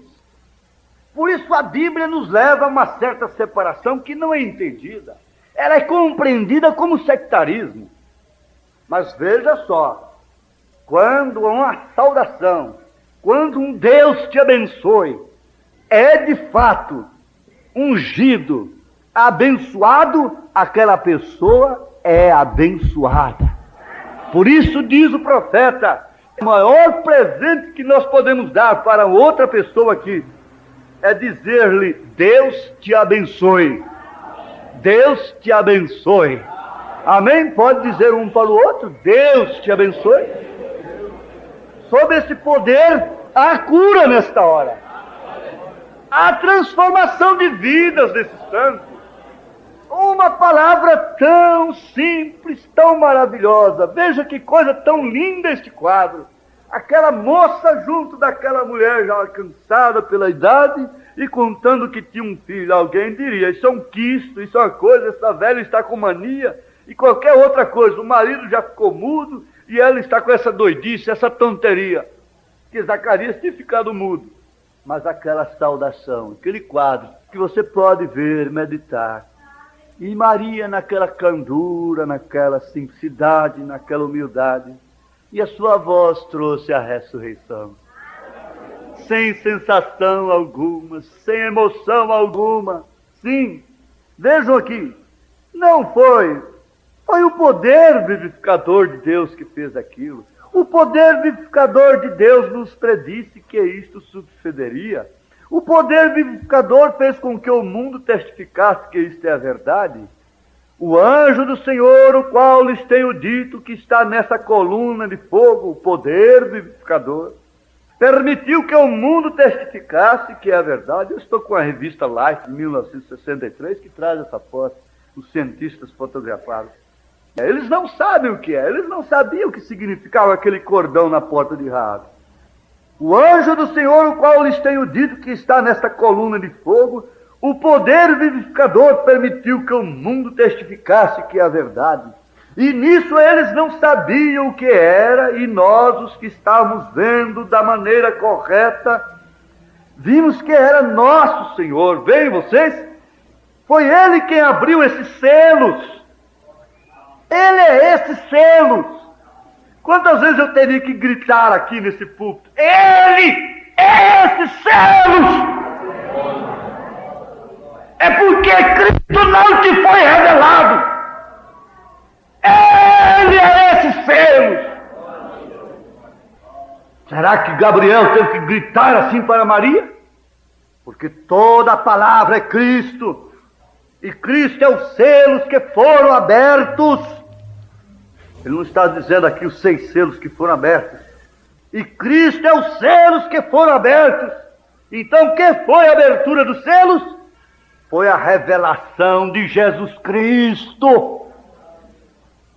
Por isso a Bíblia nos leva a uma certa separação que não é entendida. Ela é compreendida como sectarismo. Mas veja só, quando uma saudação, quando um Deus te abençoe, é de fato ungido, abençoado, aquela pessoa é abençoada. Por isso diz o profeta, o maior presente que nós podemos dar para outra pessoa aqui é dizer-lhe: Deus te abençoe. Deus te abençoe. Amém? Pode dizer um para o outro: Deus te abençoe. Sob esse poder, há cura nesta hora. Há transformação de vidas nesse instante. Uma palavra tão simples, tão maravilhosa. Veja que coisa tão linda este quadro. Aquela moça junto daquela mulher já cansada pela idade e contando que tinha um filho. Alguém diria: isso é um quisto, isso é uma coisa, essa velha está com mania e qualquer outra coisa. O marido já ficou mudo e ela está com essa doidice, essa tonteria. Que Zacarias tinha ficado mudo. Mas aquela saudação, aquele quadro que você pode ver, meditar. E Maria naquela candura, naquela simplicidade, naquela humildade. E a sua voz trouxe a ressurreição. Sem sensação alguma, sem emoção alguma. Sim, vejam aqui, não foi o poder vivificador de Deus que fez aquilo. O poder vivificador de Deus nos predisse que isto sucederia. O poder vivificador fez com que o mundo testificasse que isto é a verdade. O anjo do Senhor, o qual lhes tenho dito que está nessa coluna de fogo, o poder vivificador, permitiu que o mundo testificasse que é a verdade. Eu estou com a revista Life de 1963 que traz essa foto, os cientistas fotografaram. Eles não sabem o que é, eles não sabiam o que significava aquele cordão na porta de Raabe. O anjo do Senhor, o qual lhes tenho dito que está nesta coluna de fogo, o poder vivificador permitiu que o mundo testificasse que é a verdade. E nisso eles não sabiam o que era, e nós, os que estávamos vendo da maneira correta, vimos que era nosso Senhor. Veem vocês? Foi Ele quem abriu esses selos. Ele é esses selos. Quantas vezes eu teria que gritar aqui nesse púlpito: Ele é esses selos! É porque Cristo não te foi revelado. Ele é esses selos. Será que Gabriel teve que gritar assim para Maria? Porque toda a palavra é Cristo. E Cristo é os selos que foram abertos. Ele não está dizendo aqui os 6 selos que foram abertos. E Cristo é os selos que foram abertos. Então, o que foi a abertura dos selos? Foi a revelação de Jesus Cristo.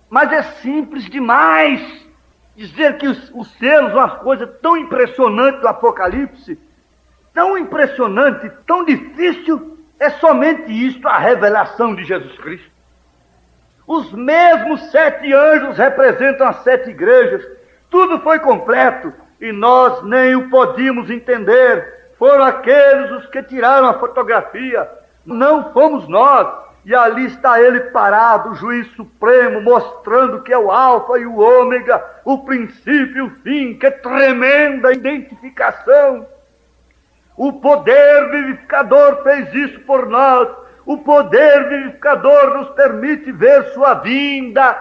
Mas é simples demais dizer que os selos são uma coisa tão impressionante do Apocalipse, tão impressionante, tão difícil. É somente isto, a revelação de Jesus Cristo. Os mesmos 7 anjos representam as 7 igrejas. Tudo foi completo e nós nem o podíamos entender. Foram aqueles os que tiraram a fotografia. Não fomos nós. E ali está ele parado, o juiz supremo, mostrando que é o alfa e o ômega, o princípio e o fim. Que tremenda identificação! O poder vivificador fez isso por nós. O poder vivificador nos permite ver sua vinda.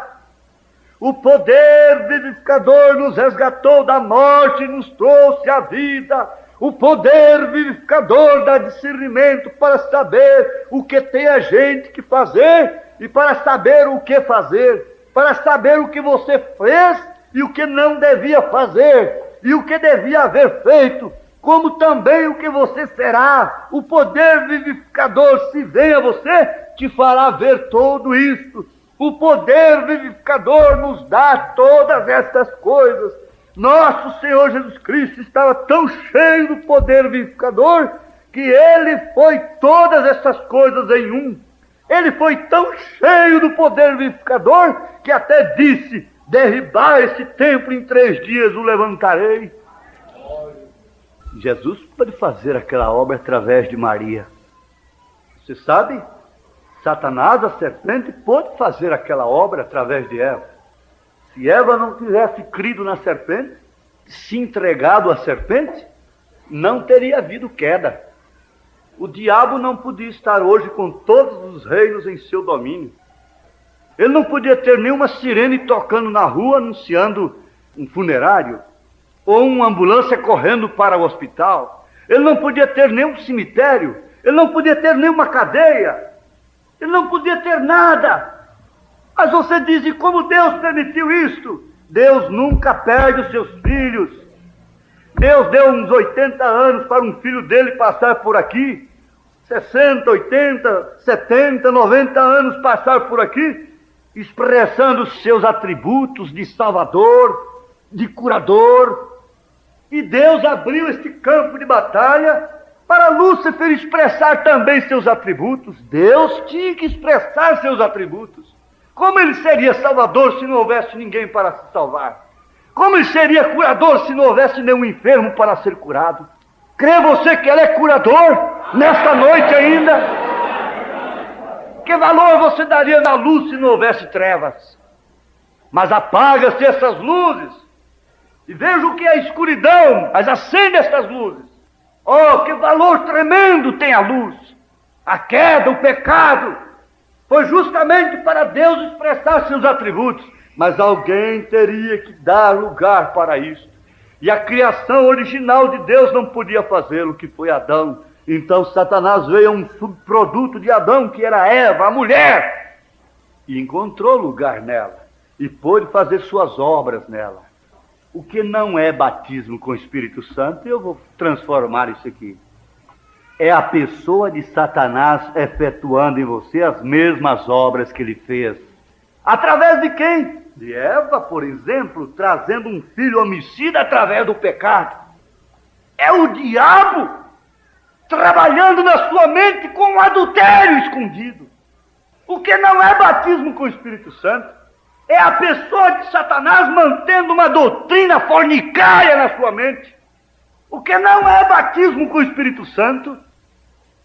O poder vivificador nos resgatou da morte e nos trouxe a vida. O poder vivificador dá discernimento para saber o que tem a gente que fazer e para saber o que fazer, para saber o que você fez e o que não devia fazer e o que devia haver feito, como também o que você será. O poder vivificador, se vem a você, te fará ver tudo isto. O poder vivificador nos dá todas estas coisas. Nosso Senhor Jesus Cristo estava tão cheio do poder vivificador que Ele foi todas essas coisas em um. Ele foi tão cheio do poder vivificador que até disse: derribar esse templo em 3 dias o levantarei. Jesus pode fazer aquela obra através de Maria. Você sabe? Satanás, a serpente, pôde fazer aquela obra através de Eva. Se Eva não tivesse crido na serpente, se entregado à serpente, não teria havido queda. O diabo não podia estar hoje com todos os reinos em seu domínio. Ele não podia ter nenhuma sirene tocando na rua anunciando um funerário, ou uma ambulância correndo para o hospital. Ele não podia ter nenhum cemitério, ele não podia ter nenhuma cadeia, ele não podia ter nada. Mas você diz, e como Deus permitiu isto? Deus nunca perde os seus filhos. Deus deu uns 80 anos para um filho dele passar por aqui, 60, 80, 70, 90 anos passar por aqui, expressando os seus atributos de Salvador, de curador. E Deus abriu este campo de batalha para Lúcifer expressar também seus atributos. Deus tinha que expressar seus atributos. Como ele seria Salvador se não houvesse ninguém para se salvar? Como ele seria curador se não houvesse nenhum enfermo para ser curado? Crê você que ele é curador nesta noite ainda? Que valor você daria na luz se não houvesse trevas? Mas apaga-se essas luzes e veja o que é a escuridão, mas acende estas luzes. Oh, que valor tremendo tem a luz! A queda, o pecado, foi justamente para Deus expressar seus atributos, mas alguém teria que dar lugar para isso. E a criação original de Deus não podia fazê-lo, que foi Adão. Então Satanás veio a um subproduto de Adão, que era Eva, a mulher, e encontrou lugar nela, e pôde fazer suas obras nela. O que não é batismo com o Espírito Santo, eu vou transformar isso aqui. É a pessoa de Satanás efetuando em você as mesmas obras que ele fez. Através de quem? De Eva, por exemplo, trazendo um filho homicida através do pecado. É o diabo trabalhando na sua mente com um adultério escondido. O que não é batismo com o Espírito Santo é a pessoa de Satanás mantendo uma doutrina fornicária na sua mente. O que não é batismo com o Espírito Santo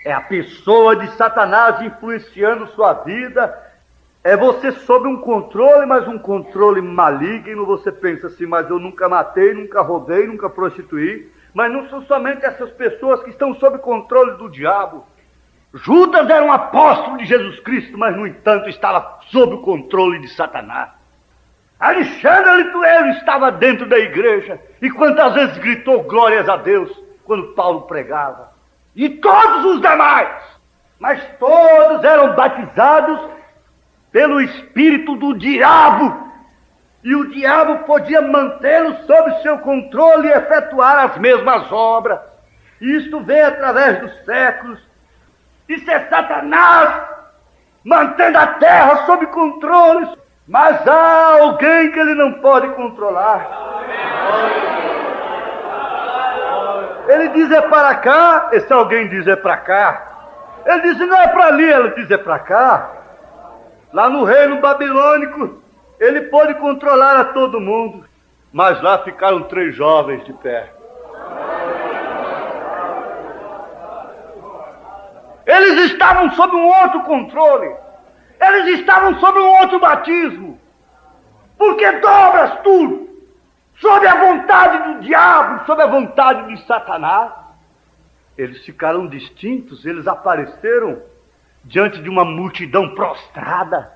é a pessoa de Satanás influenciando sua vida. É você sob um controle, mas um controle maligno. Você pensa assim, mas eu nunca matei, nunca roubei, nunca prostituí. Mas não são somente essas pessoas que estão sob controle do diabo. Judas era um apóstolo de Jesus Cristo, mas no entanto estava sob o controle de Satanás. Alexandre Lituero estava dentro da igreja, e quantas vezes gritou glórias a Deus quando Paulo pregava. E todos os demais, mas todos eram batizados pelo espírito do diabo, e o diabo podia mantê-los sob seu controle e efetuar as mesmas obras. E isto vem através dos séculos. Isso é Satanás mantendo a terra sob controle, mas há alguém que ele não pode controlar. Ele diz é para cá, esse alguém diz é para cá. Ele diz não é para ali, ele diz é para cá. Lá no reino babilônico, ele pôde controlar a todo mundo, mas lá ficaram 3 jovens de pé. Eles estavam sob um outro controle, eles estavam sob um outro batismo, porque dobras tudo sob a vontade do diabo, sob a vontade de Satanás. Eles ficaram distintos, eles apareceram diante de uma multidão prostrada.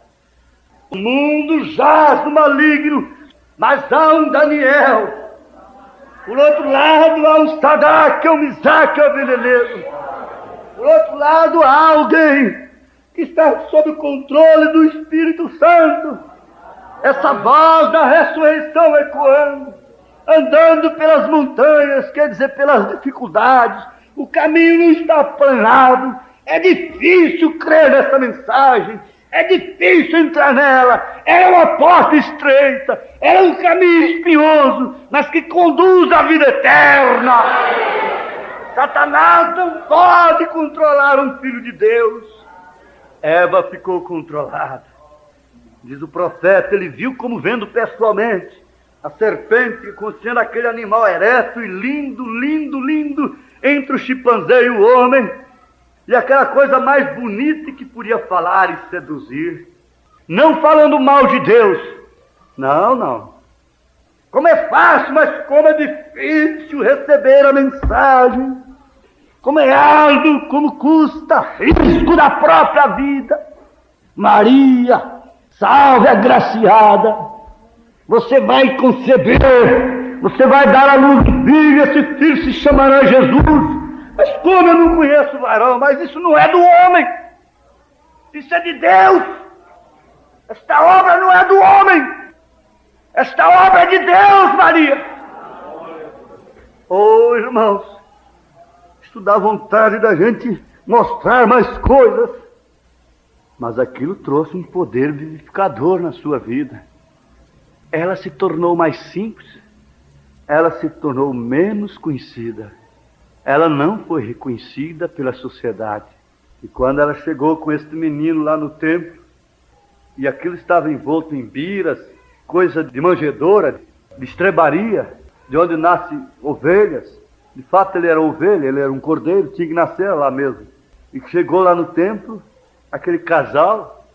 O mundo jaz no maligno, mas há um Daniel. Por outro lado há um Sadraque, um Misaque, um Abednego. Por outro lado há alguém que está sob o controle do Espírito Santo. Essa voz da ressurreição ecoando, andando pelas montanhas, quer dizer, pelas dificuldades. O caminho não está aplanado. É difícil crer nessa mensagem. É difícil entrar nela. Ela é uma porta estreita. Ela é um caminho espinhoso, mas que conduz à vida eterna. Satanás não pode controlar um filho de Deus. Eva ficou controlada. Diz o profeta, ele viu como vendo pessoalmente a serpente sendo aquele animal ereto e lindo, lindo, lindo, entre o chimpanzé e o homem, e aquela coisa mais bonita que podia falar e seduzir, não falando mal de Deus, não. Como é fácil, mas como é difícil receber a mensagem, como é árduo, como custa risco da própria vida. Maria, Salve, agraciada! Você vai conceber, você vai dar à luz do filho, esse filho se chamará Jesus. Mas como eu não conheço o varão? Mas isso não é do homem, isso é de Deus. Esta obra não é do homem, esta obra é de Deus, Maria. Oh, irmãos, isso dá vontade da gente mostrar mais coisas, mas aquilo trouxe um poder vivificador na sua vida. Ela se tornou mais simples, ela se tornou menos conhecida, ela não foi reconhecida pela sociedade. E quando ela chegou com este menino lá no templo, e aquilo estava envolto em biras, coisa de manjedoura, de estrebaria, de onde nascem ovelhas. De fato ele era ovelha, ele era um cordeiro, tinha que nascer lá mesmo. E chegou lá no templo, aquele casal,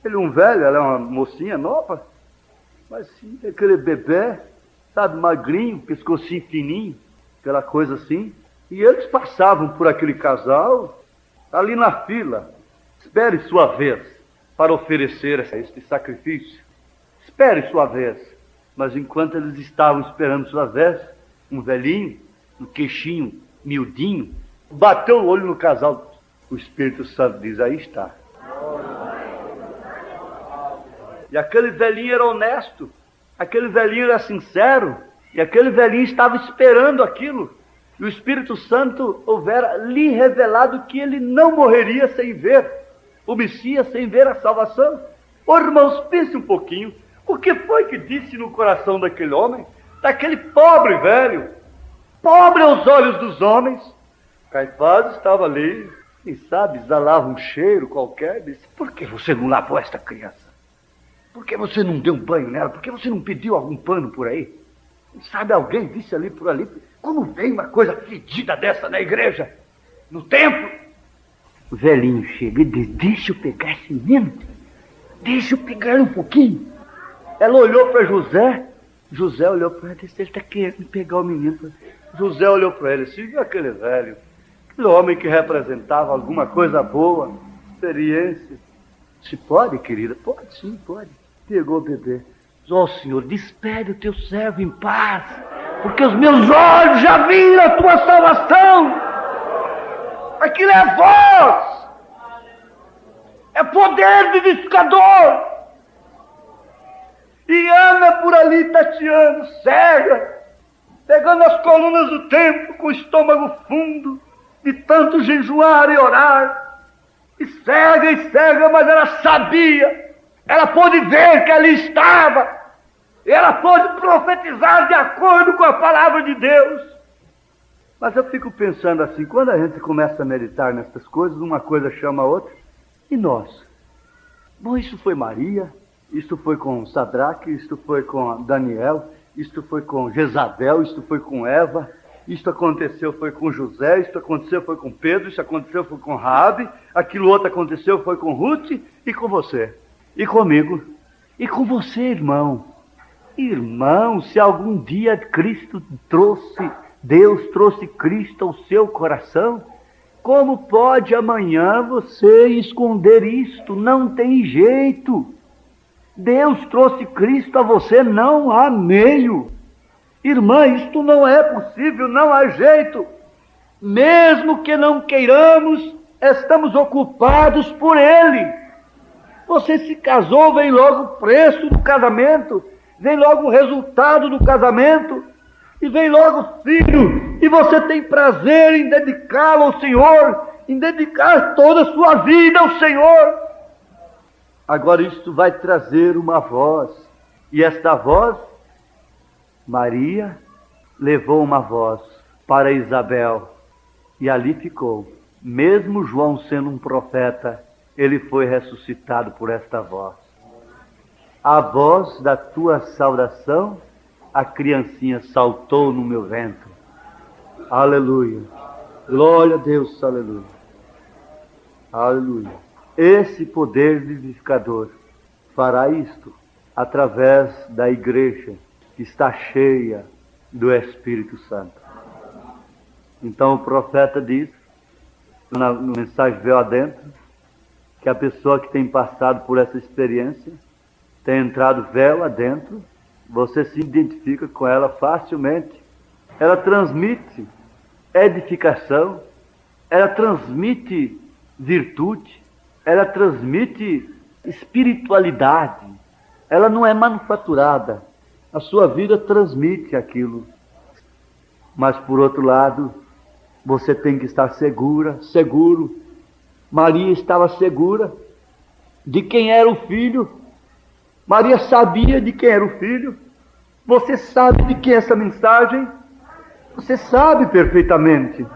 ele um velho, ela é uma mocinha nova, mas sim, aquele bebê, sabe, magrinho, pescocinho fininho, aquela coisa assim. E eles passavam por aquele casal, ali na fila. Espere sua vez para oferecer este sacrifício. Espere sua vez. Mas enquanto eles estavam esperando sua vez, um velhinho, um queixinho miudinho, bateu o olho no casal. O Espírito Santo diz, aí está. E aquele velhinho era honesto, aquele velhinho era sincero, e aquele velhinho estava esperando aquilo. E o Espírito Santo houvera lhe revelado que ele não morreria sem ver o Messias, sem ver a salvação. Oh, irmãos, pense um pouquinho. O que foi que disse no coração daquele homem? Daquele pobre velho, pobre aos olhos dos homens. Caifás estava ali, quem sabe, exalava um cheiro qualquer, disse, por que você não lavou esta criança? Por que você não deu um banho nela? Por que você não pediu algum pano por aí? Sabe, alguém disse ali por ali, como vem uma coisa fedida dessa na igreja, no templo? O velhinho chega e diz, deixa eu pegar esse menino, deixa eu pegar um pouquinho. Ela olhou para José, José olhou para ela e disse, ele está querendo pegar o menino. José olhou para ele e disse, viu aquele velho, aquele homem que representava alguma coisa boa, experiência. Se pode, querida? Pode sim, pode. Pegou o bebê. Ó Senhor, despede o teu servo em paz, porque os meus olhos já viram a tua salvação. Aquilo é voz, é poder vivificador. E anda por ali tateando, cega, pegando as colunas do templo com o estômago fundo, de tanto jejuar e orar, e cega, mas ela sabia. Ela pôde ver que ali estava. E ela pôde profetizar de acordo com a palavra de Deus. Mas eu fico pensando assim, quando a gente começa a meditar nessas coisas, uma coisa chama a outra. E nós? Bom, isso foi Maria, isto foi com Sadraque, isto foi com Daniel, isto foi com Jezabel, isto foi com Eva, isto aconteceu foi com José, isto aconteceu foi com Pedro, isto aconteceu foi com Raabe, aquilo outro aconteceu foi com Ruth e com você. E comigo, e com você, irmão. Irmão, se algum dia Deus trouxe Cristo ao seu coração, como pode amanhã você esconder isto? Não tem jeito. Deus trouxe Cristo a você, não há meio. Irmã, isto não é possível, não há jeito. Mesmo que não queiramos, estamos ocupados por Ele. Você se casou, vem logo o preço do casamento, vem logo o resultado do casamento, e vem logo o filho, e você tem prazer em dedicá-lo ao Senhor, em dedicar toda a sua vida ao Senhor. Agora isto vai trazer uma voz, e esta voz, Maria levou uma voz para Isabel, e ali ficou. Mesmo João sendo um profeta, ele foi ressuscitado por esta voz. A voz da tua saudação, a criancinha saltou no meu ventre. Aleluia. Glória a Deus, aleluia. Aleluia. Esse poder vivificador fará isto através da igreja que está cheia do Espírito Santo. Então o profeta diz, na mensagem Véu Adentro, que a pessoa que tem passado por essa experiência tem entrado véu adentro, você se identifica com ela facilmente. Ela transmite edificação, ela transmite virtude, ela transmite espiritualidade. Ela não é manufaturada. A sua vida transmite aquilo. Mas, por outro lado, você tem que estar seguro. Maria estava segura de quem era o filho. Maria sabia de quem era o filho. Você sabe de quem é essa mensagem? Você sabe perfeitamente.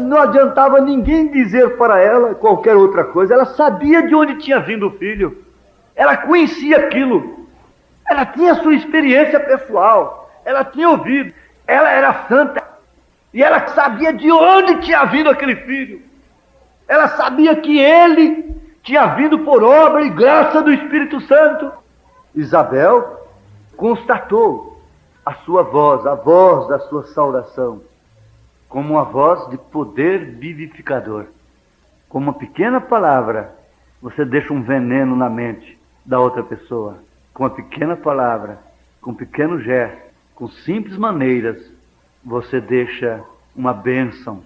Não adiantava ninguém dizer para ela qualquer outra coisa. Ela sabia de onde tinha vindo o filho. Ela conhecia aquilo. Ela tinha sua experiência pessoal. Ela tinha ouvido. Ela era santa. E ela sabia de onde tinha vindo aquele filho. Ela sabia que ele tinha vindo por obra e graça do Espírito Santo. Isabel constatou a sua voz, a voz da sua saudação, como uma voz de poder vivificador. Com uma pequena palavra, você deixa um veneno na mente da outra pessoa. Com uma pequena palavra, com um pequeno gesto, com simples maneiras, você deixa uma bênção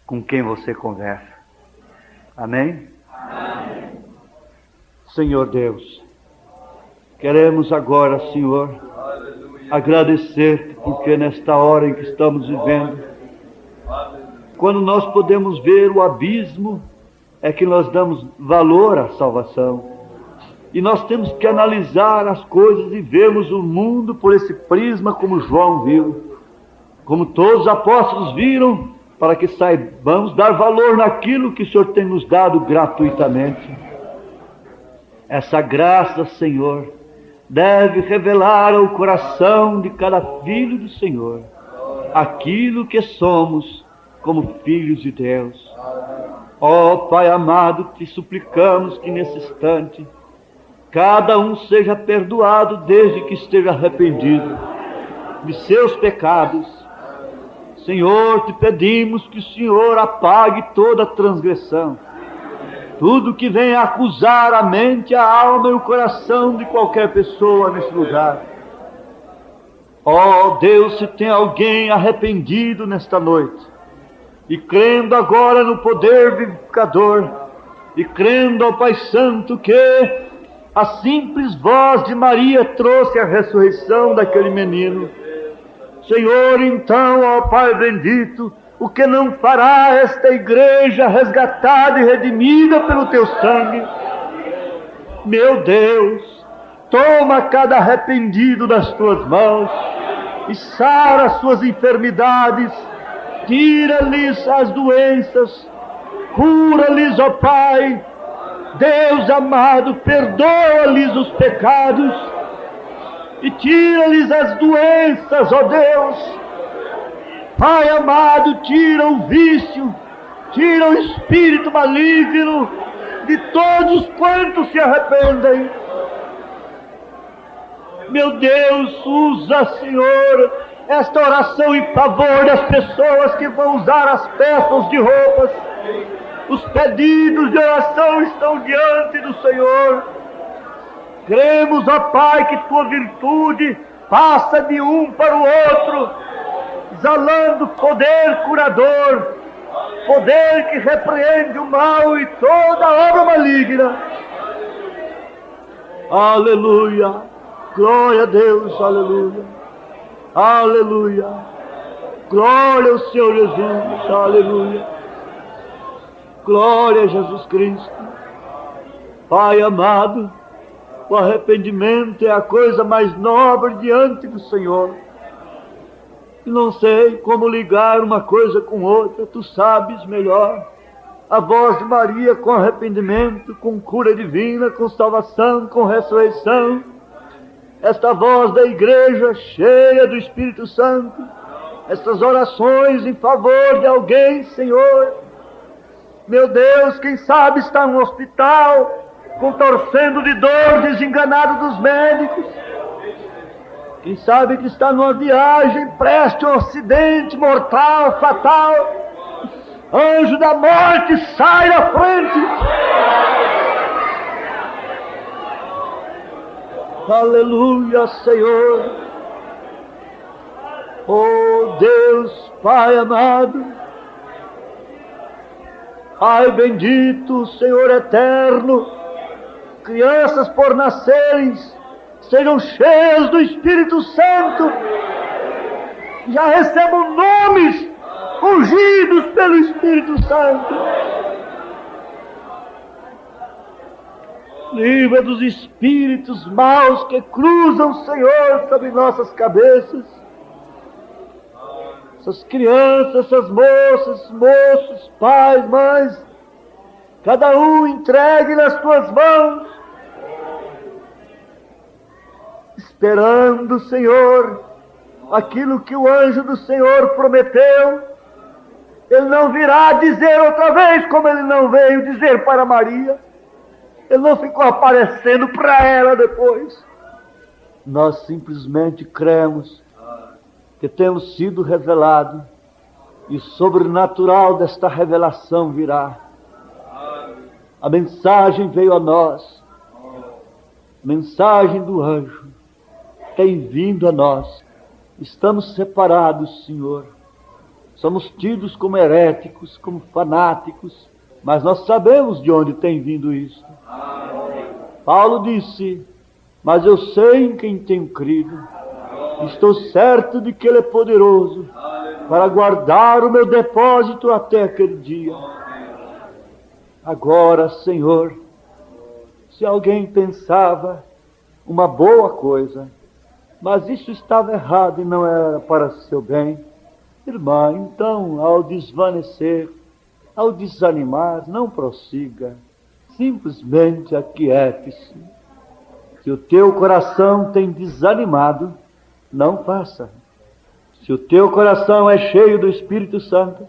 com quem você conversa. Amém? Amém. Senhor Deus, queremos agora, Senhor, agradecer-te, porque nesta hora em que estamos vivendo, quando nós podemos ver o abismo, é que nós damos valor à salvação. E nós temos que analisar as coisas e vermos o mundo por esse prisma como João viu, como todos os apóstolos viram, para que saibamos dar valor naquilo que o Senhor tem nos dado gratuitamente. Essa graça, Senhor, deve revelar ao coração de cada filho do Senhor aquilo que somos como filhos de Deus. Ó Pai amado, te suplicamos que nesse instante cada um seja perdoado desde que esteja arrependido de seus pecados. Senhor, te pedimos que o Senhor apague toda transgressão, tudo que venha acusar a mente, a alma e o coração de qualquer pessoa nesse lugar. Ó Deus, se tem alguém arrependido nesta noite, e crendo agora no poder vivificador, e crendo ao Pai Santo que a simples voz de Maria trouxe a ressurreição daquele menino, Senhor, então, ó Pai bendito, o que não fará esta igreja resgatada e redimida pelo teu sangue? Meu Deus, toma cada arrependido das tuas mãos e sara as suas enfermidades, tira-lhes as doenças, cura-lhes, ó Pai. Deus amado, perdoa-lhes os pecados e tira-lhes as doenças, ó Deus. Pai amado, tira o vício, tira o espírito maligno de todos quantos se arrependem. Meu Deus, usa, Senhor, esta oração em favor das pessoas que vão usar as peças de roupas. Os pedidos de oração estão diante do Senhor. Cremos, ó Pai, que tua virtude passa de um para o outro, exalando poder curador, poder que repreende o mal e toda obra maligna. Aleluia, glória a Deus, aleluia, aleluia, glória ao Senhor Jesus, aleluia, glória a Jesus Cristo. Pai amado, o arrependimento é a coisa mais nobre diante do Senhor. E não sei como ligar uma coisa com outra, tu sabes melhor. A voz de Maria com arrependimento, com cura divina, com salvação, com ressurreição. Esta voz da igreja cheia do Espírito Santo. Estas orações em favor de alguém, Senhor. Meu Deus, quem sabe está no hospital, contorcendo de dor, desenganado dos médicos. Quem sabe que está numa viagem, preste um acidente mortal, fatal. Anjo da morte, sai da frente. Aleluia, Senhor. Oh Deus, Pai amado, Pai bendito, Senhor eterno, crianças por nascerem, sejam cheias do Espírito Santo, já recebam nomes ungidos pelo Espírito Santo. Livra dos espíritos maus que cruzam, Senhor, sobre nossas cabeças. Essas crianças, essas moças, moços, pais, mães, cada um entregue nas tuas mãos, esperando, Senhor, aquilo que o anjo do Senhor prometeu. Ele não virá dizer outra vez, como ele não veio dizer para Maria. Ele não ficou aparecendo para ela depois. Nós simplesmente cremos que temos sido revelados, e o sobrenatural desta revelação virá. A mensagem veio a nós, a mensagem do anjo tem vindo a nós. Estamos separados, Senhor. Somos tidos como heréticos, como fanáticos, mas nós sabemos de onde tem vindo isso. Paulo disse: mas eu sei em quem tenho crido, estou certo de que Ele é poderoso para guardar o meu depósito até aquele dia. Agora, Senhor, se alguém pensava uma boa coisa, mas isso estava errado e não era para seu bem, irmã, então, ao desvanecer, ao desanimar, não prossiga, simplesmente aquiete-se. Se o teu coração tem desanimado, não faça. Se o teu coração é cheio do Espírito Santo,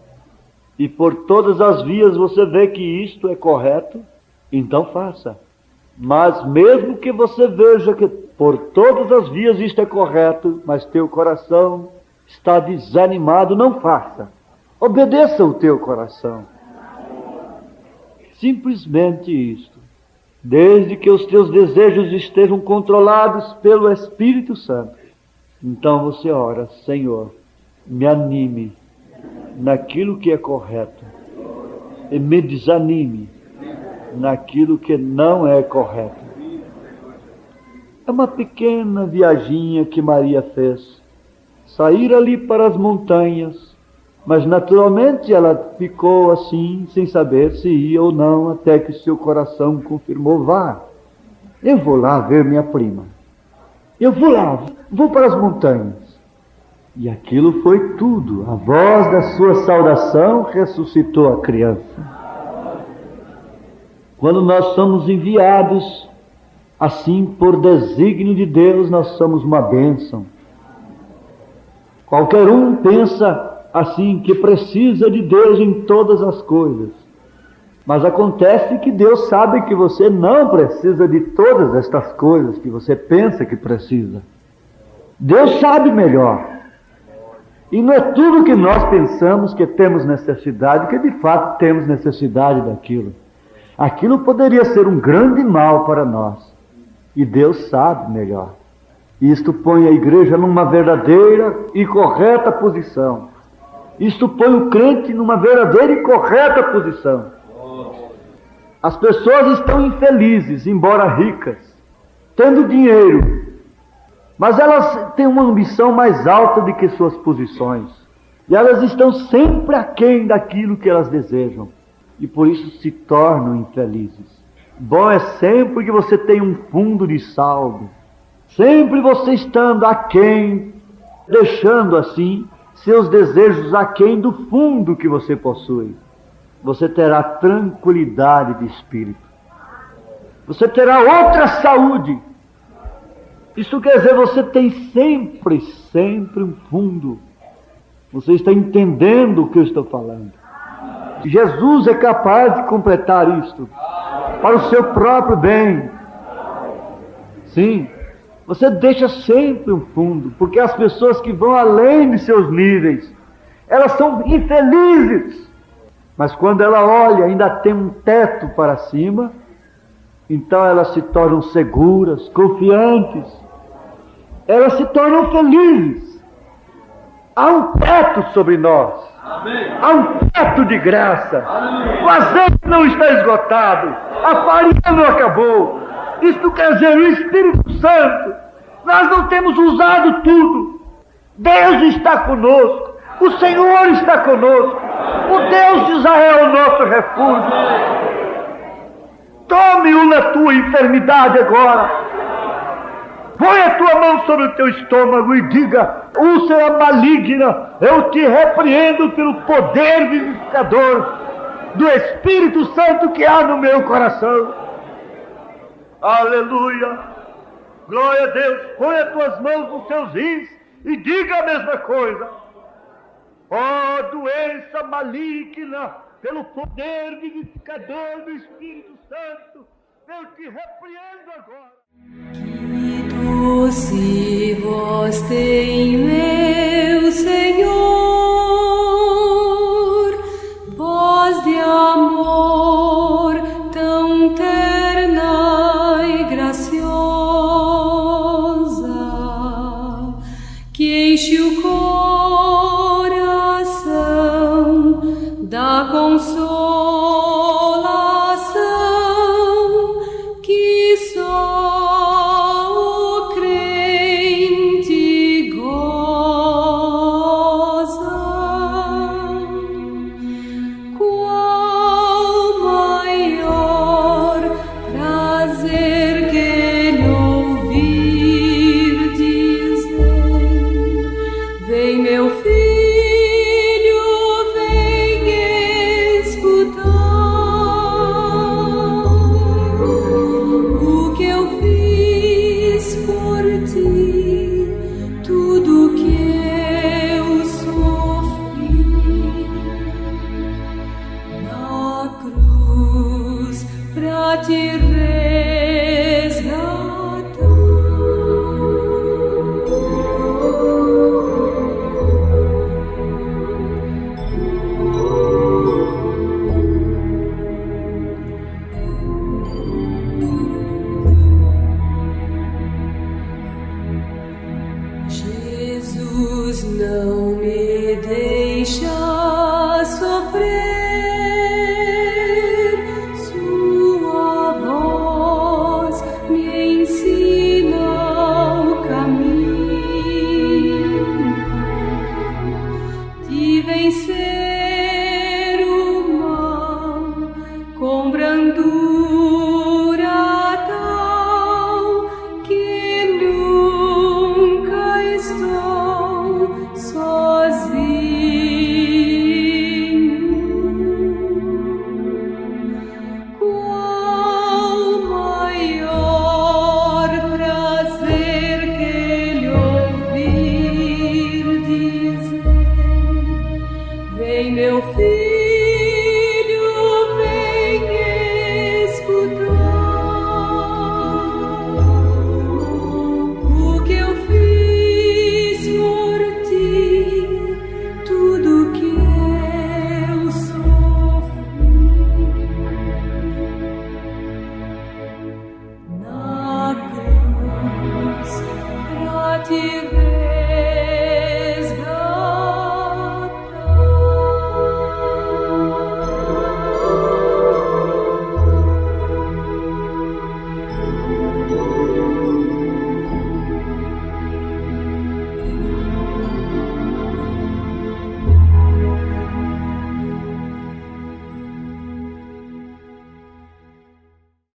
e por todas as vias você vê que isto é correto, então faça. Mas mesmo que você veja que por todas as vias isto é correto, mas teu coração está desanimado, não faça. Obedeça o teu coração. Simplesmente isto. Desde que os teus desejos estejam controlados pelo Espírito Santo. Então você ora: Senhor, me anime naquilo que é correto e me desanime naquilo que não é correto. É uma pequena viaginha que Maria fez. Sair ali para as montanhas, mas naturalmente ela ficou assim, sem saber se ia ou não, até que seu coração confirmou: vá, eu vou lá ver minha prima. Eu vou lá, vou para as montanhas. E aquilo foi tudo. A voz da sua saudação ressuscitou a criança. Quando nós somos enviados assim por desígnio de Deus, nós somos uma bênção. Qualquer um pensa assim que precisa de Deus em todas as coisas. Mas acontece que Deus sabe que você não precisa de todas estas coisas que você pensa que precisa. Deus sabe melhor. E não é tudo que nós pensamos que temos necessidade, que de fato temos necessidade daquilo. Aquilo poderia ser um grande mal para nós. E Deus sabe melhor. Isto põe a igreja numa verdadeira e correta posição. Isto põe o crente numa verdadeira e correta posição. As pessoas estão infelizes, embora ricas, tendo dinheiro, mas elas têm uma ambição mais alta do que suas posições. E elas estão sempre aquém daquilo que elas desejam. E por isso se tornam infelizes. Bom é sempre que você tenha um fundo de saldo. Sempre você estando aquém, deixando assim seus desejos aquém do fundo que você possui. Você terá tranquilidade de espírito. Você terá outra saúde. Isso quer dizer, você tem sempre um fundo. Você está entendendo o que eu estou falando. Jesus é capaz de completar isto para o seu próprio bem. Sim, você deixa sempre um fundo, porque as pessoas que vão além de seus níveis, elas são infelizes. Mas quando ela olha, ainda tem um teto para cima, Então elas se tornam seguras, confiantes, elas se tornam felizes. Há um teto sobre nós. Amém. Há um teto de graça. Amém. O azeite não está esgotado, a farinha não acabou. Isto quer dizer, o Espírito Santo, nós não temos usado tudo. Deus está conosco, o Senhor está conosco, o Deus de Israel é o nosso refúgio. Tome-o na tua enfermidade agora. Põe a tua mão sobre o teu estômago e diga: úlcera maligna, eu te repreendo pelo poder vivificador do Espírito Santo que há no meu coração. Aleluia! Glória a Deus! Põe as tuas mãos nos teus rins e diga a mesma coisa. Ó doença maligna, pelo poder vivificador do Espírito Santo, eu te repreendo agora. Se vos tem